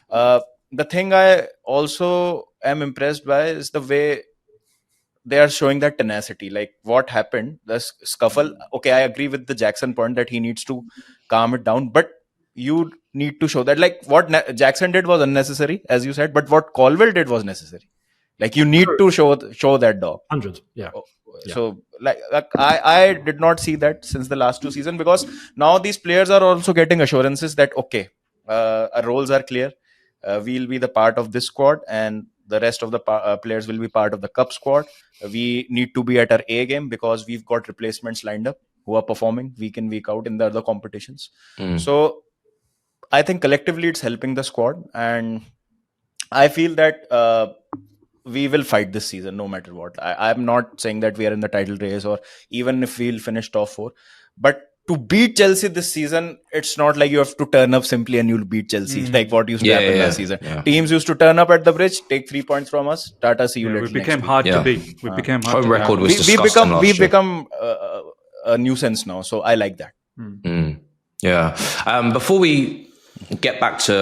The thing I also am impressed by is the way they are showing that tenacity. Like what happened, the scuffle. Okay, I agree with the Jackson point that he needs to calm it down, but you need to show that like what Jackson did was unnecessary, as you said, but what Colwill did was necessary. Like you need to show that dog. 100, yeah. So like I did not see that since the last 2 seasons, because now these players are also getting assurances that okay, our roles are clear. We'll be the part of this squad, and the rest of the players will be part of the cup squad. We need to be at our A game because we've got replacements lined up who are performing week in, week out in the other competitions. So I think collectively it's helping the squad, and I feel that we will fight this season no matter what. I'm not saying that we are in the title race or even if we'll finish top 4, but to beat Chelsea this season, it's not like you have to turn up simply and you'll beat Chelsea like what used to happen last season. Teams used to turn up at the bridge, take 3 points from us, Tata, see you later. We became hard to beat. We became hard to beat. Record was disgusting last year. We've become a nuisance now, so I like that. Before we get back to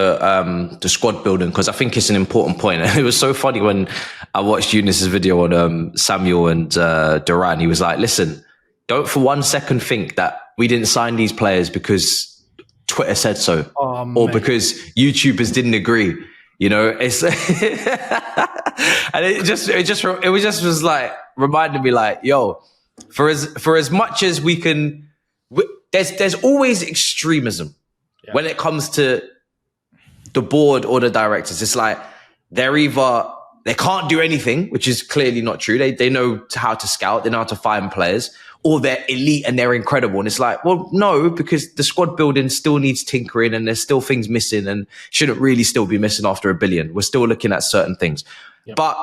the squad building, because I think it's an important point. It was so funny when I watched Eunice's video on Samuel and Duran. He was like, listen, don't for 1 second think that we didn't sign these players because Twitter said so, or because YouTubers didn't agree. You know, it's and it was like reminded me like, yo, for as much as we can, there's always extremism when it comes to the board or the directors. It's like they can't do anything, which is clearly not true. They know how to scout, they know how to find players, or they're elite and they're incredible. And it's like, well, no, because the squad building still needs tinkering and there's still things missing and shouldn't really still be missing after $1 billion. We're still looking at certain things. Yep. But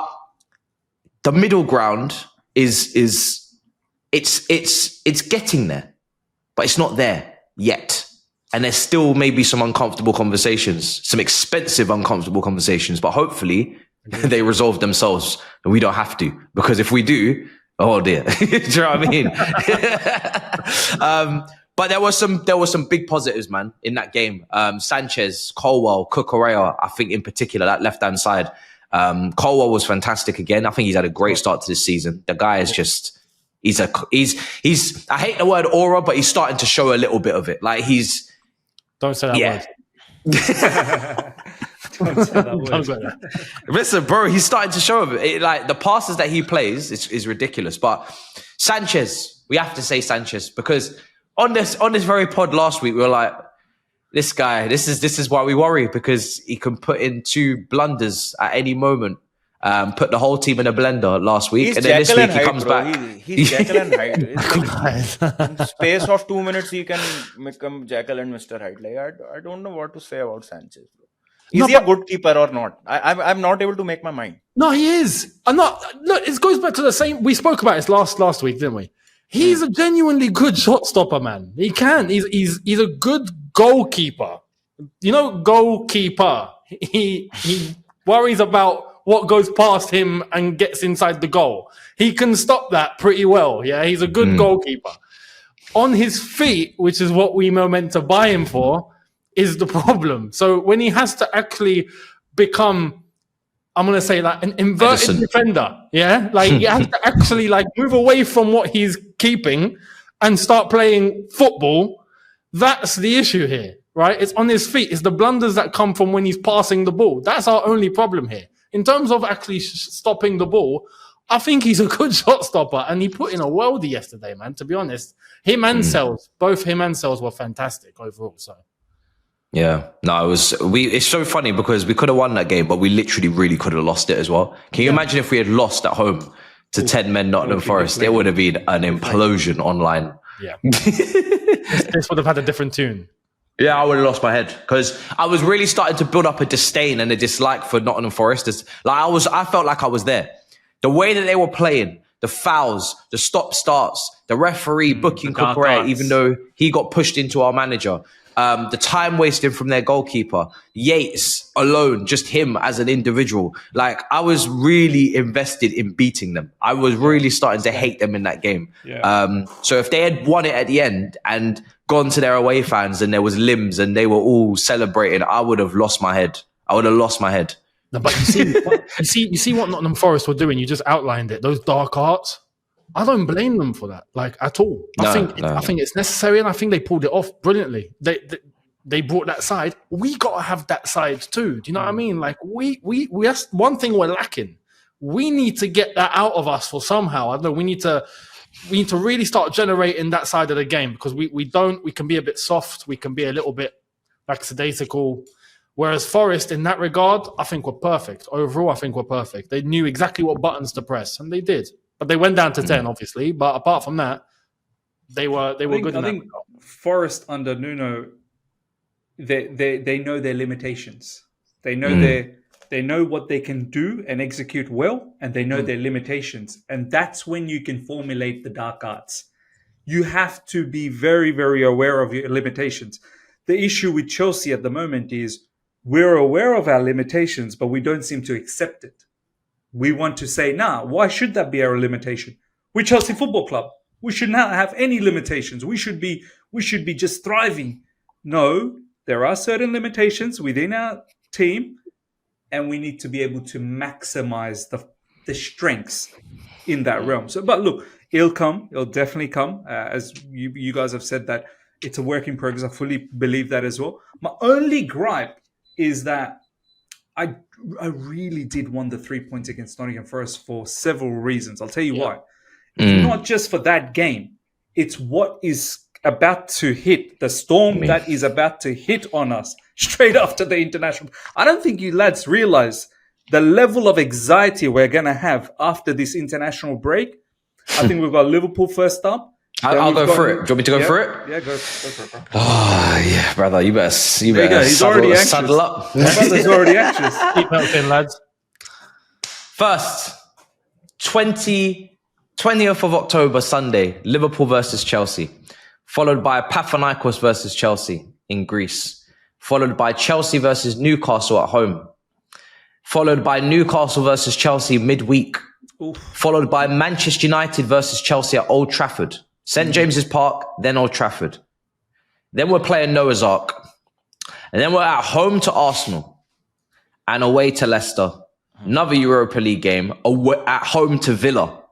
the middle ground is it's getting there, but it's not there yet. And there's still maybe some uncomfortable conversations, some expensive, uncomfortable conversations, but hopefully they resolve themselves and we don't have to, because if we do, oh dear. Do you know what I mean? But there was some big positives, man, in that game. Sanchez, Colwill, Cucurella, I think in particular, that left-hand side. Colwill was fantastic again. I think he's had a great start to this season. The guy is just, he's I hate the word aura, but he's starting to show a little bit of it. Like don't say that word. Don't say that word. Listen, bro, he's starting to show it. Like the passes that he plays is ridiculous. But Sanchez, we have to say Sanchez, because on this very pod last week, we were like, this guy, this is why we worry, because he can put in 2 blunders at any moment. Put the whole team in a blender last week, He's and then Jekyll this week he Hyde, comes bro. back. He's Jekyll and Hyde. In space of 2 minutes, he can become Jekyll and Mr. Hyde. Like I don't know what to say about Sanchez, bro. Is he a good keeper or not? I'm not able to make my mind. No, he is. I'm not. Look, it goes back to the same. We spoke about this last week, didn't we? He's a genuinely good shot stopper, man. He can. He's a good goalkeeper. You know, goalkeeper. He worries about what goes past him and gets inside the goal. He can stop that pretty well. Yeah, he's a good goalkeeper. On his feet, which is what we were meant to buy him for, is the problem. So when he has to actually become, I'm going to say, like an inverted defender, yeah? Like he has to actually like move away from what he's keeping and start playing football. That's the issue here, right? It's on his feet. It's the blunders that come from when he's passing the ball. That's our only problem here. In terms of actually stopping the ball, I think he's a good shot stopper, and he put in a worldie yesterday, man, to be honest. Him and Sells, both him and Sells were fantastic overall, so. Yeah, no, it's so funny because we could have won that game, but we literally really could have lost it as well. Can you imagine if we had lost at home to 10 men Nottingham Forest? It would have been an implosion online. Yeah. This would have had a different tune. Yeah, I would have lost my head because I was really starting to build up a disdain and a dislike for Nottingham Forest. I felt like I was there. The way that they were playing, the fouls, the stop-starts, the referee booking Cucurella, even though he got pushed into our manager. The time wasted from their goalkeeper, Yates alone, just him as an individual. Like I was really invested in beating them. I was really starting to hate them in that game. Yeah. So if they had won it at the end and gone to their away fans and there was limbs and they were all celebrating, I would have lost my head. No, but you see what Nottingham Forest were doing. You just outlined it. Those dark arts. I don't blame them for that, like at all. I think it's necessary, and I think they pulled it off brilliantly. They brought that side. We got to have that side too. Do you know what I mean? Like we that's one thing we're lacking. We need to get that out of us for somehow. I don't know. We need to really start generating that side of the game because we don't. We can be a bit soft. We can be a little bit lackadaisical. Whereas Forest, in that regard, I think we're perfect. Overall, I think we're perfect. They knew exactly what buttons to press, and they did. But they went down to 10, obviously. But apart from that, they were good. I think Forest under Nuno, they know their limitations. They know what they can do and execute well, and they know their limitations. And that's when you can formulate the dark arts. You have to be very, very aware of your limitations. The issue with Chelsea at the moment is we're aware of our limitations, but we don't seem to accept it. We want to say, why should that be our limitation? We're Chelsea Football Club. We should not have any limitations. We should be just thriving. No, there are certain limitations within our team, and we need to be able to maximize the strengths in that realm. So, but look, it'll definitely come. As you guys have said that it's a work in progress. I fully believe that as well. My only gripe is that I really did want the 3 points against Nottingham Forest for several reasons. I'll tell you why. Not just for that game. It's what is about to hit, the storm that is about to hit on us straight after the international. I don't think you lads realize the level of anxiety we're going to have after this international break. I think we've got Liverpool first up. I'll go through it. Do you want me to go through it? Yeah, go for it, bro. Oh, yeah, brother. You better He's already anxious. saddle up. My brother's already anxious. Keep melting, lads. First, 20th of October, Sunday, Liverpool versus Chelsea. Followed by Panathinaikos versus Chelsea in Greece. Followed by Chelsea versus Newcastle at home. Followed by Newcastle versus Chelsea midweek. Oof. Followed by Manchester United versus Chelsea at Old Trafford. St. James's Park, then Old Trafford. Then we're playing Noah's Ark. And then we're at home to Arsenal and away to Leicester. Another Europa League game, away, at home to Villa.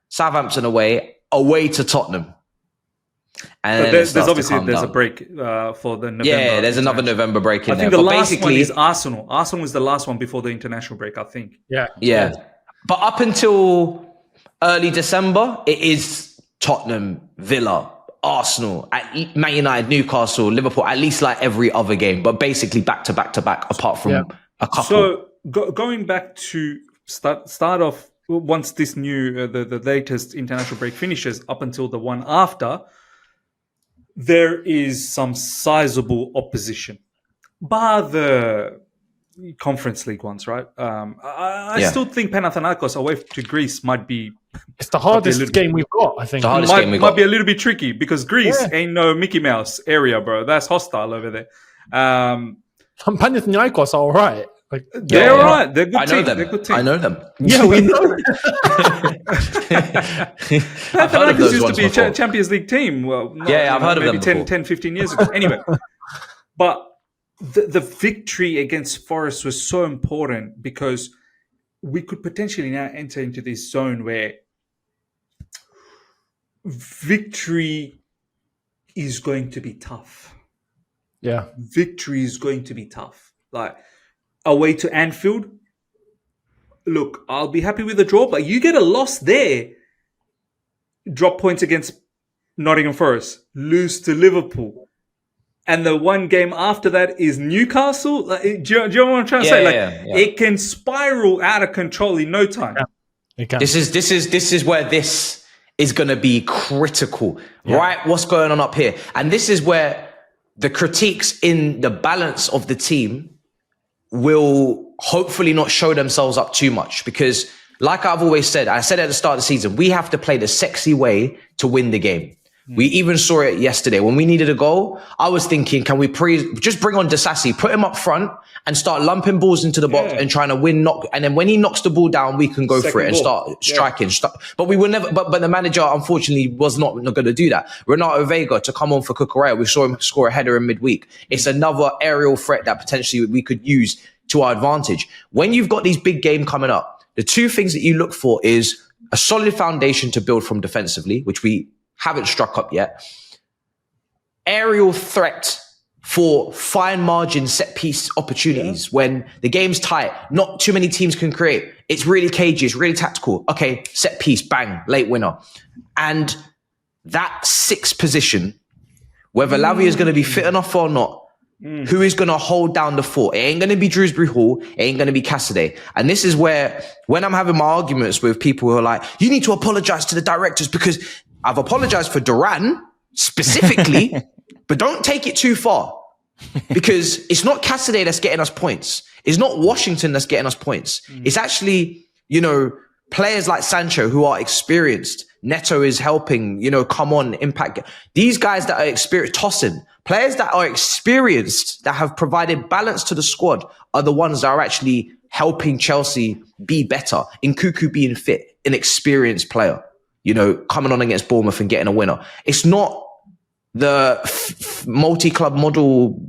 Southampton away to Tottenham. And then there's a break for the November. Yeah, there's another November break in there. I think the last one is Arsenal. Arsenal was the last one before the international break, I think. Yeah. But up until early December, it is Tottenham, Villa, Arsenal, Man United, Newcastle, Liverpool, at least like every other game, but basically back to back to back, apart from a couple. So going back to start off, once this new, the latest international break finishes, up until the one after, there is some sizable opposition. Bar the Conference League ones, right? I still think Panathinaikos away to Greece might be... It's the hardest game we've got, I think. Might be a little bit tricky because Greece ain't no Mickey Mouse area, bro. That's hostile over there. Panathinaikos are all right. They're all right. They're good team. They're good team. I know them. Yeah, we know. Panathinaikos used to be a Champions League team. Well, I've heard of them maybe 10, 15 years ago. Anyway, but the victory against Forest was so important because we could potentially now enter into this zone where victory is going to be tough. Yeah. Victory is going to be tough. Like, away to Anfield, look, I'll be happy with a draw, but you get a loss there. Drop points against Nottingham Forest, lose to Liverpool. And the one game after that is Newcastle. Like, do you know what I'm trying to say? It can spiral out of control in no time. Yeah, it can. This is where this is going to be critical, right? What's going on up here? And this is where the critiques in the balance of the team will hopefully not show themselves up too much because, like I've always said, I said at the start of the season, we have to play the sexy way to win the game. We even saw it yesterday. When we needed a goal, I was thinking, can we just bring on Disasi, put him up front and start lumping balls into the box and trying to win, and then when he knocks the ball down, we can go for it and start striking. But we were never, but the manager, unfortunately, was not going to do that. Renato Vega to come on for Cucurella, we saw him score a header in midweek. It's another aerial threat that potentially we could use to our advantage. When you've got these big games coming up, the two things that you look for is a solid foundation to build from defensively, which we haven't struck up yet. Aerial threat for fine margin set piece opportunities when the game's tight, not too many teams can create. It's really cagey, it's really tactical. Okay, set piece, bang, late winner. And that sixth position, whether Lavia is going to be fit enough or not, who is going to hold down the fort? It ain't going to be Drewsbury Hall. It ain't going to be Cassidy. And this is where, when I'm having my arguments with people who are like, you need to apologize to the directors because I've apologized for Duran specifically, but don't take it too far because it's not Cassidy that's getting us points. It's not Washington that's getting us points. It's actually, players like Sancho who are experienced. Neto is helping, come on, impact. These guys that are experienced, tossing, players that are experienced, that have provided balance to the squad are the ones that are actually helping Chelsea be better. In Nkunku being fit, an experienced player, coming on against Bournemouth and getting a winner. It's not the multi-club model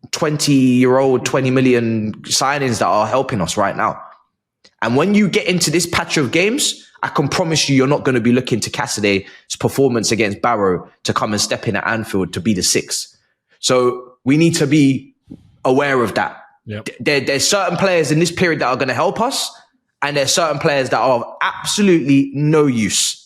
20-year-old, 20 million signings that are helping us right now. And when you get into this patch of games, I can promise you're not going to be looking to Cassidy's performance against Barrow to come and step in at Anfield to be the sixth. So we need to be aware of that. Yep. There's certain players in this period that are going to help us, and there's certain players that are of absolutely no use.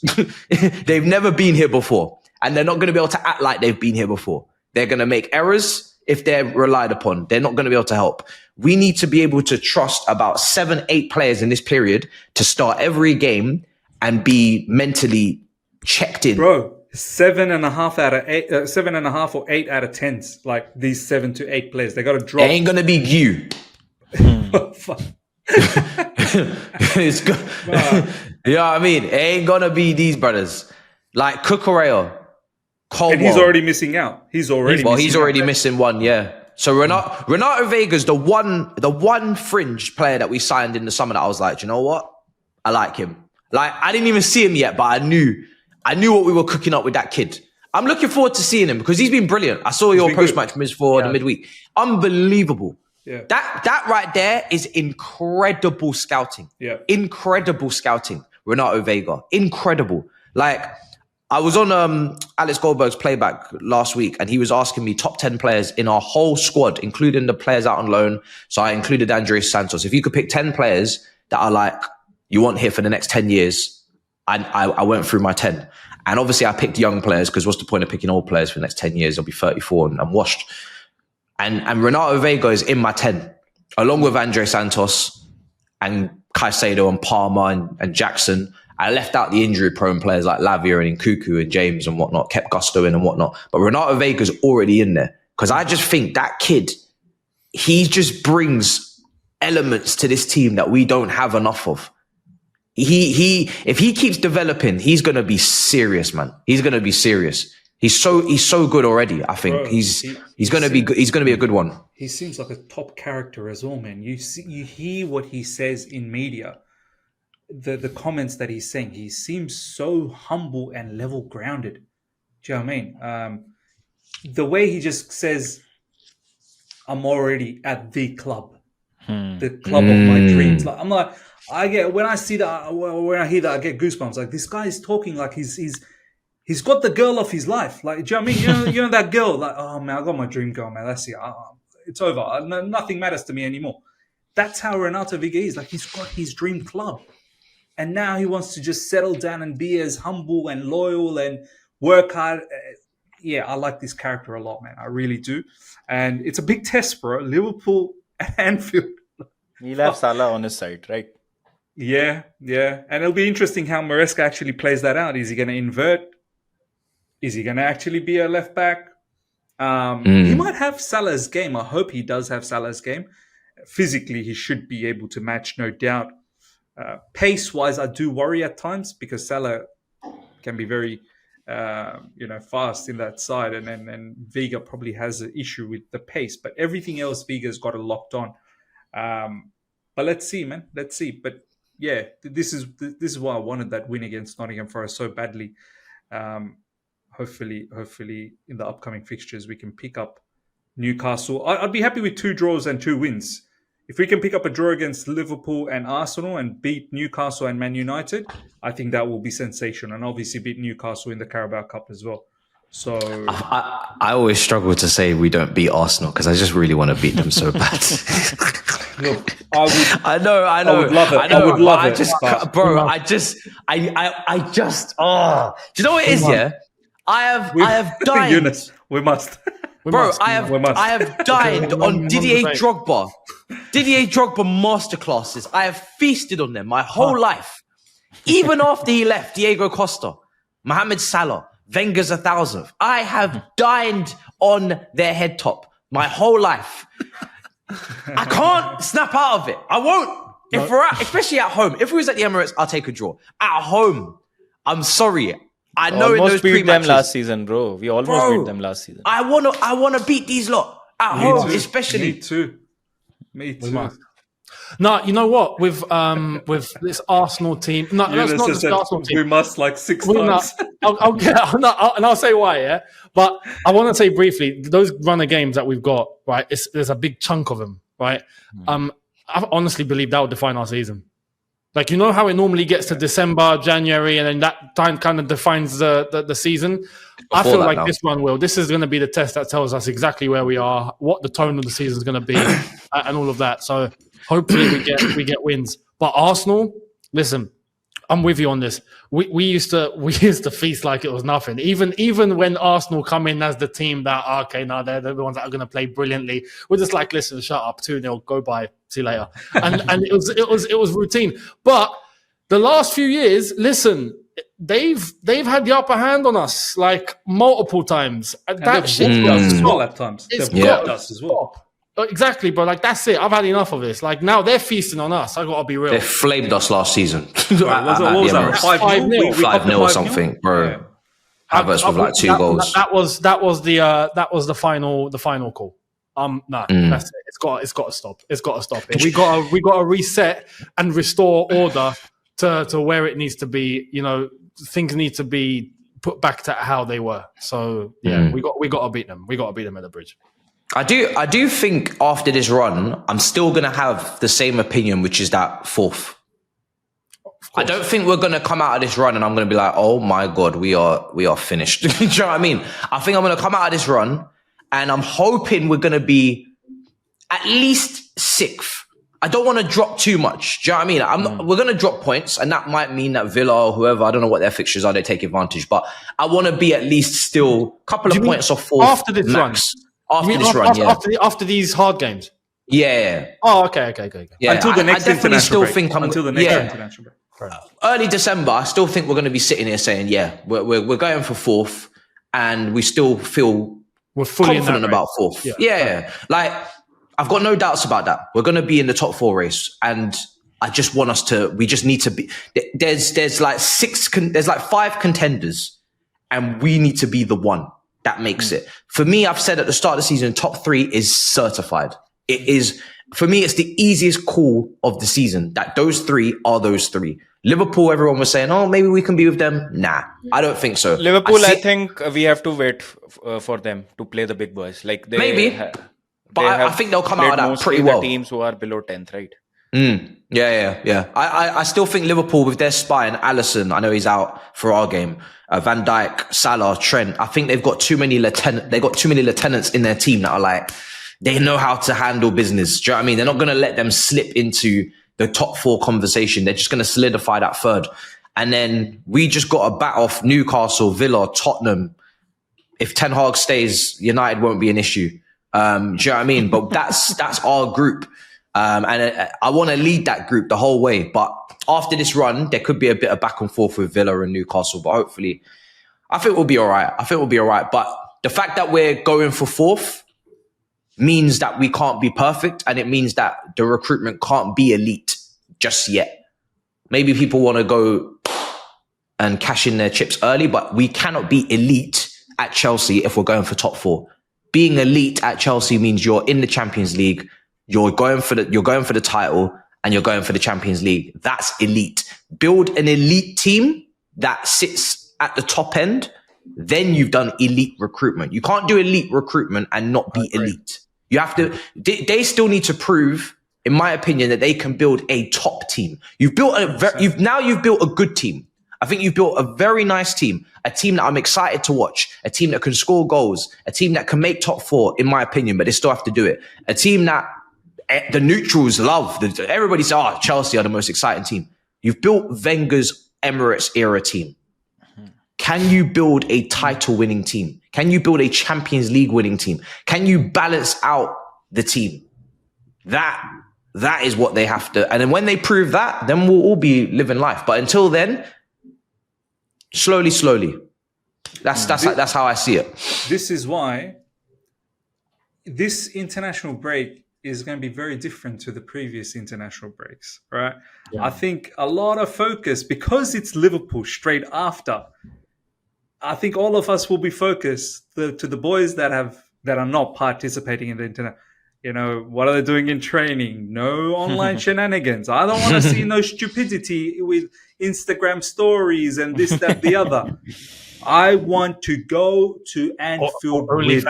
They've never been here before. and they're not going to be able to act like they've been here before. They're going to make errors if they're relied upon. They're not going to be able to help. We need to be able to trust about 7-8 players in this period to start every game and be mentally checked in. Bro, 7.5 out of 8, 7.5 or 8 out of 10s. Like these 7 to 8 players, they got to drop. It ain't going to be you. Fuck. It's good. You know what I mean? It ain't going to be these brothers. Like Cucurella, Colwill. And he's already missing out. He's already missing one, yeah. So Renato Vega's the one fringe player that we signed in the summer that I was like, do you know what? I like him. Like, I didn't even see him yet, but I knew what we were cooking up with that kid. I'm looking forward to seeing him because he's been brilliant. I saw your post-match miss for the midweek. Unbelievable. Yeah. That right there is incredible scouting. Yeah. Incredible scouting. Renato Vega. Incredible. Like, I was on Alex Goldberg's playback last week and he was asking me top 10 players in our whole squad, including the players out on loan. So I included Andres Santos. If you could pick 10 players that are like, you want here for the next 10 years, I went through my 10. And obviously I picked young players because what's the point of picking old players for the next 10 years? I'll be 34 and I'm washed. And Renato Vega is in my 10, along with Andres Santos and Caicedo and Palmer and Jackson. I left out the injury-prone players like Lavia and Nkuku and James and whatnot, kept Gusto in and whatnot. But Renato Vega's already in there because I just think that kid, he just brings elements to this team that we don't have enough of. If he keeps developing, he's going to be serious, man. He's going to be serious. He's so good already. I think Bro, he's going to be good. He's going to be a good one. He seems like a top character as well, man. You hear what he says in media. The comments that he's saying, he seems so humble and level grounded. Do you know what I mean? The way he just says, I'm already at the club, the club of my dreams. Like, I'm like, when I hear that, I get goosebumps. Like, this guy is talking like he's got the girl of his life. Like, do you know what I mean? You know that girl, like, oh man, I got my dream girl, man. That's it. It's over. Nothing matters to me anymore. That's how Renato Vega is. Like, he's got his dream club. And now he wants to just settle down and be as humble and loyal and work hard. Yeah, I like this character a lot, man. I really do. And it's a big test, bro. Liverpool and Anfield. He'll have Salah on his side, right? Yeah. And it'll be interesting how Maresca actually plays that out. Is he going to invert? Is he going to actually be a left back? He might have Salah's game. I hope he does have Salah's game. Physically, he should be able to match, no doubt. Pace-wise, I do worry at times because Salah can be very, fast in that side, and then Vega probably has an issue with the pace. But everything else, Vega's got it locked on. But let's see, man. Let's see. But yeah, this is why I wanted that win against Nottingham Forest so badly. Hopefully, in the upcoming fixtures, we can pick up Newcastle. I'd be happy with 2 draws and 2 wins. If we can pick up a draw against Liverpool and Arsenal and beat Newcastle and Man United, I think that will be sensational. And obviously beat Newcastle in the Carabao Cup as well. So I always struggle to say we don't beat Arsenal because I just really want to beat them so bad. Look, I know. I would love it. I would love it. Do you know what it is? Yeah, I have died. Eunice, we must. I have dined on Didier Drogba masterclasses. I have feasted on them my whole life. Even after he left, Diego Costa, Mohamed Salah, Wenger's 1000th. I have dined on their head top my whole life. I can't snap out of it. I won't. If we're especially at home. If we was at the Emirates, I'll take a draw. At home, I'm sorry. I know in those beat them pre-matches, last season, bro. We almost beat them last season. I wanna beat these lot at home, especially. Me too. No, you know what? With this Arsenal team, no, that's not just the Arsenal team. We must 6 times. I'll say why. Yeah, but I want to say briefly those runner games that we've got. Right, there's a big chunk of them. Right, I honestly believe that will define our season. Like, you know how it normally gets to December, January, and then that time kind of defines the season? I feel like this one will. This is going to be the test that tells us exactly where we are, what the tone of the season is going to be, and all of that. So hopefully we get wins. But Arsenal, listen, I'm with you on this. We used to feast like it was nothing. Even when Arsenal come in as the team that they're the ones that are going to play brilliantly. We're just like, listen, shut up, 2-0, go bye, see you later. And it was routine. But the last few years, listen, they've had the upper hand on us like multiple times. And That they've shit whooped us as well at times. It's They've got whooped us as well. stop. Exactly, bro. Like, that's it. I've had enough of this. Like, now they're feasting on us. I gotta be real. They flamed us last season. What was that? 5-0? 5-0 or something, bro. Yeah. Havertz with like 2 goals. That was the final call. That's it. It's got to stop. It's got to stop it. We got to reset and restore order to where it needs to be. You know, things need to be put back to how they were. So yeah, we got to beat them. We got to beat them at the bridge. I do think after this run, I'm still gonna have the same opinion, which is that 4th. I don't think we're gonna come out of this run and I'm gonna be like, oh my god, we are finished. Do you know what I mean? I think I'm gonna come out of this run and I'm hoping we're gonna be at least 6th. I don't want to drop too much. Do you know what I mean? We're gonna drop points, and that might mean that Villa or whoever, I don't know what their fixtures are, they take advantage. But I want to be at least still a couple of points off 4th after this max. run. After these hard games. Yeah. Oh, okay. Yeah. Until the next international break. Until the next international break. Early December, I still think we're going to be sitting here saying, we're going for 4th, and we still feel we're fully confident about 4th. Yeah. Like, I've got no doubts about that. We're going to be in the top 4 race, and I just want us to. We just need to be. There's like 5 contenders, and we need to be the one that makes it. For me, I've said at the start of the season, top 3 is certified. It is, for me, it's the easiest call of the season, that those 3 are those 3. Liverpool, everyone was saying, oh, maybe we can be with them. Nah, I don't think so. Liverpool, I think we have to wait for them to play the big boys. Like maybe, but I think they'll come out of that pretty well. The teams who are below 10th, right? Yeah. I still think Liverpool with their spine, Alisson, I know he's out for our game. Van Dijk, Salah, Trent. I think they've got too many lieutenants in their team that are like, they know how to handle business. Do you know what I mean? They're not going to let them slip into the top 4 conversation. They're just going to solidify that 3rd. And then we just got to bat off Newcastle, Villa, Tottenham. If Ten Hag stays, United won't be an issue. Do you know what I mean? But that's our group. And I want to lead that group the whole way. But after this run, there could be a bit of back and forth with Villa and Newcastle. But hopefully, I think we'll be all right. But the fact that we're going for 4th means that we can't be perfect. And it means that the recruitment can't be elite just yet. Maybe people want to go and cash in their chips early, but we cannot be elite at Chelsea if we're going for top 4. Being elite at Chelsea means you're in the Champions League. You're going for the title, and you're going for the Champions League. That's elite. Build an elite team that sits at the top end. Then you've done elite recruitment. You can't do elite recruitment and not be elite. You have to. They still need to prove, in my opinion, that they can build a top team. You've built you've built a good team. I think you've built a very nice team, a team that I'm excited to watch, a team that can score goals, a team that can make top 4, in my opinion, but they still have to do it. A team that the neutrals love. Everybody says, Chelsea are the most exciting team. You've built Wenger's Emirates era team. Can you build a title winning team? Can you build a Champions League winning team? Can you balance out the team? That is what they have to. And then when they prove that, then we'll all be living life. But until then, slowly. That's how I see it. This is why this international break is going to be very different to the previous international breaks, right? Yeah. I think a lot of focus, because it's Liverpool straight after, I think all of us will be focused to the boys that are not participating in the internet. You know, what are they doing in training? No online shenanigans. I don't want to see no stupidity with Instagram stories and this, that, the other. I want to go to Anfield with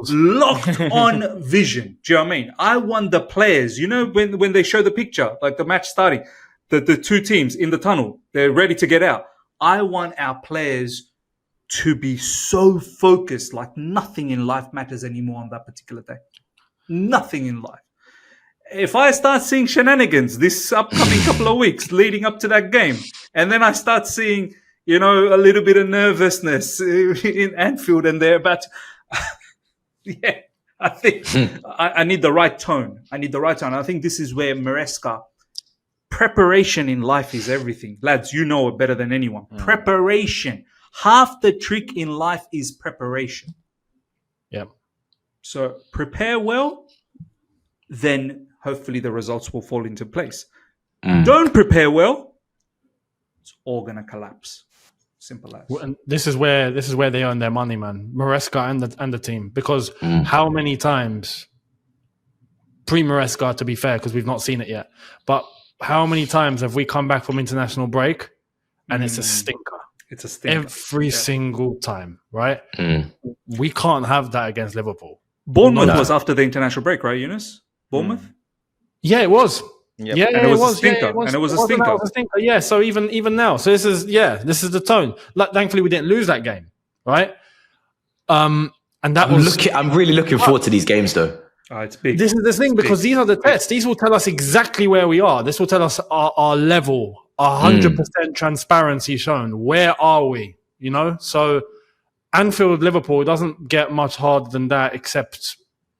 locked on vision. Do you know what I mean? I want the players, you know, when they show the picture, like the match starting, the 2 teams in the tunnel, they're ready to get out. I want our players to be so focused, like nothing in life matters anymore on that particular day. Nothing in life. If I start seeing shenanigans this upcoming couple of weeks leading up to that game, And then I start seeing, a little bit of nervousness in Anfield, and they're about yeah, I think I need the right tone. I think this is where Maresca, preparation in life is everything. Lads, you know it better than anyone. Preparation. Half the trick in life is preparation. Yeah. So prepare well, then hopefully the results will fall into place. Don't prepare well, it's all going to collapse. Simple as. And this is where they earn their money, man. Maresca and the team, because how many times pre-Maresca, to be fair, because we've not seen it yet, but how many times have we come back from international break and it's a stinker? It's a stinker every single time, right? We can't have that against Liverpool. Bournemouth was after the international break, right, Eunice? Bournemouth. Yeah, it was. Yep. Yeah, and it was a stinker. Yeah, it was. And it was a Wasn't stinker. that a stinker. Yeah, so even now. So this is the tone. Like, thankfully, we didn't lose that game, right? And that I'm really looking forward to these games, though. It's big. This is the thing, because these are the tests. These will tell us exactly where we are. This will tell us our level, 100% transparency shown. Where are we? So Anfield, Liverpool doesn't get much harder than that, except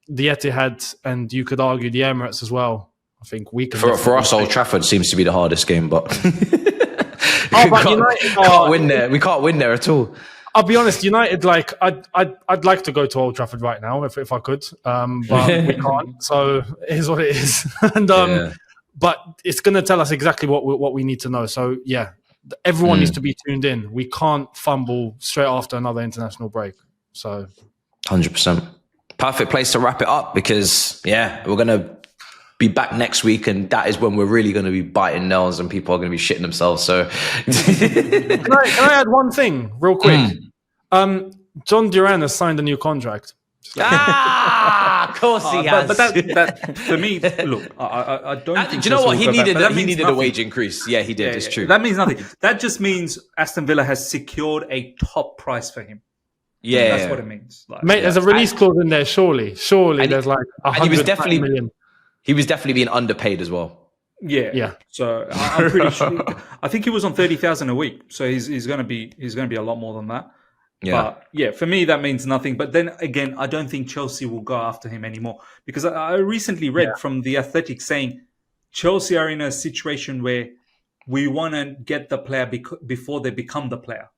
the Etihad, and you could argue the Emirates as well. I think we can. For us, Old Trafford seems to be the hardest game, but United can't win there. We can't win there at all. I'll be honest, United, like I'd like to go to Old Trafford right now if I could, but we can't. So it is what it is, and but it's going to tell us exactly what we need to know. So yeah, everyone needs to be tuned in. We can't fumble straight after another international break. So 100%, perfect place to wrap it up, because we're going to be back next week, and that is when we're really going to be biting nails and people are going to be shitting themselves. So can I add one thing real quick? John Duran has signed a new contract. Of course he has. But that for me, look, I don't think. Do you know what? He needed nothing. a wage increase. Yeah, he did. It's true. That means nothing. That just means Aston Villa has secured a top price for him. Yeah, that's what it means. Like, mate, there's a release clause in there. Surely, there's like 100 million. He was definitely being underpaid as well. Yeah. So I'm pretty sure. I think he was on 30,000 a week. So he's going to be a lot more than that. Yeah. But for me that means nothing. But then again, I don't think Chelsea will go after him anymore, because I recently read from The Athletic saying Chelsea are in a situation where we want to get the player before they become the player.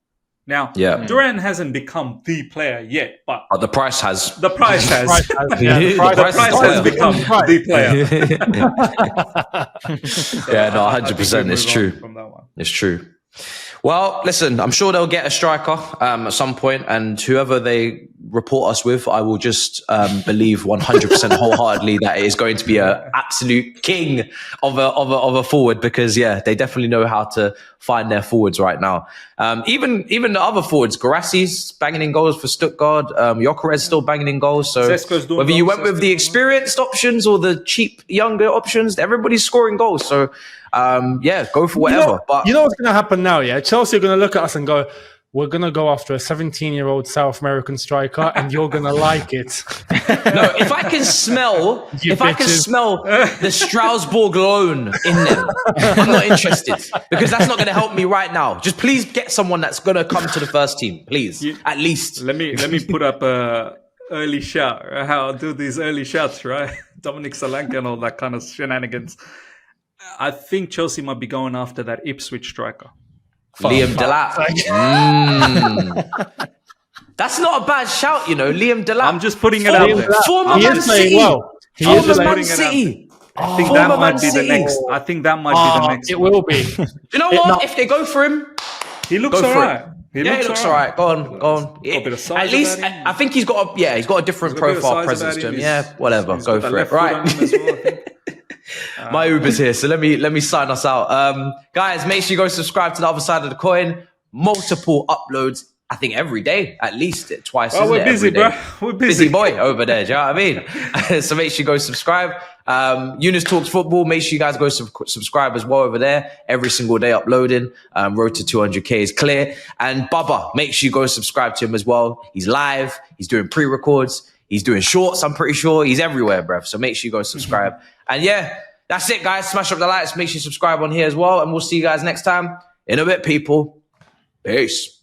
Now, Duran hasn't become the player yet, but the price has. The price has. The price has become the player. 100%. It's true. It's true. Well, listen, I'm sure they'll get a striker at some point, and whoever they report us with, I will just believe 100% wholeheartedly that it is going to be an absolute king of a forward, because they definitely know how to find their forwards right now. Even the other forwards, Garassi's banging in goals for Stuttgart, Gyökeres still banging in goals. So whether you went with the experienced options or the cheap younger options, everybody's scoring goals. So go for whatever. You know what's going to happen now? Yeah, Chelsea are going to look at us and go, "We're going to go after a 17-year-old South American striker, and you're going to like it." No, if I can smell the Strasbourg loan in them, I'm not interested, because that's not going to help me right now. Just please get someone that's going to come to the first team, please. At least. Let me put up a early shout. How I'll do these early shouts, right? Dominic Solanke and all that kind of shenanigans. I think Chelsea might be going after that Ipswich striker. Liam Delap. That's not a bad shout, Liam Delap. I'm just putting it out there. Former Man City. Former Man City. I think that might be the next. I think that might be the next. It will be. You know what? If they go for him, he looks all right. He looks all right. Go on. At least I think he's got a different profile presence to him. Yeah, whatever. Go for it. Right. My Uber's here, so let me sign us out. Guys, make sure you go subscribe to The Other Side of the Coin. Multiple uploads, I think every day, at least twice. Oh, we're busy, bro. We're busy. Boy over there, do you know what I mean? So make sure you go subscribe. Eunice Talks Football, make sure you guys go subscribe as well over there. Every single day uploading. Road to 200k is clear. And Bubba, make sure you go subscribe to him as well. He's live. He's doing pre-records. He's doing shorts, I'm pretty sure. He's everywhere, bruv. So make sure you go subscribe. And that's it, guys. Smash up the likes. Make sure you subscribe on here as well. And we'll see you guys next time. In a bit, people. Peace.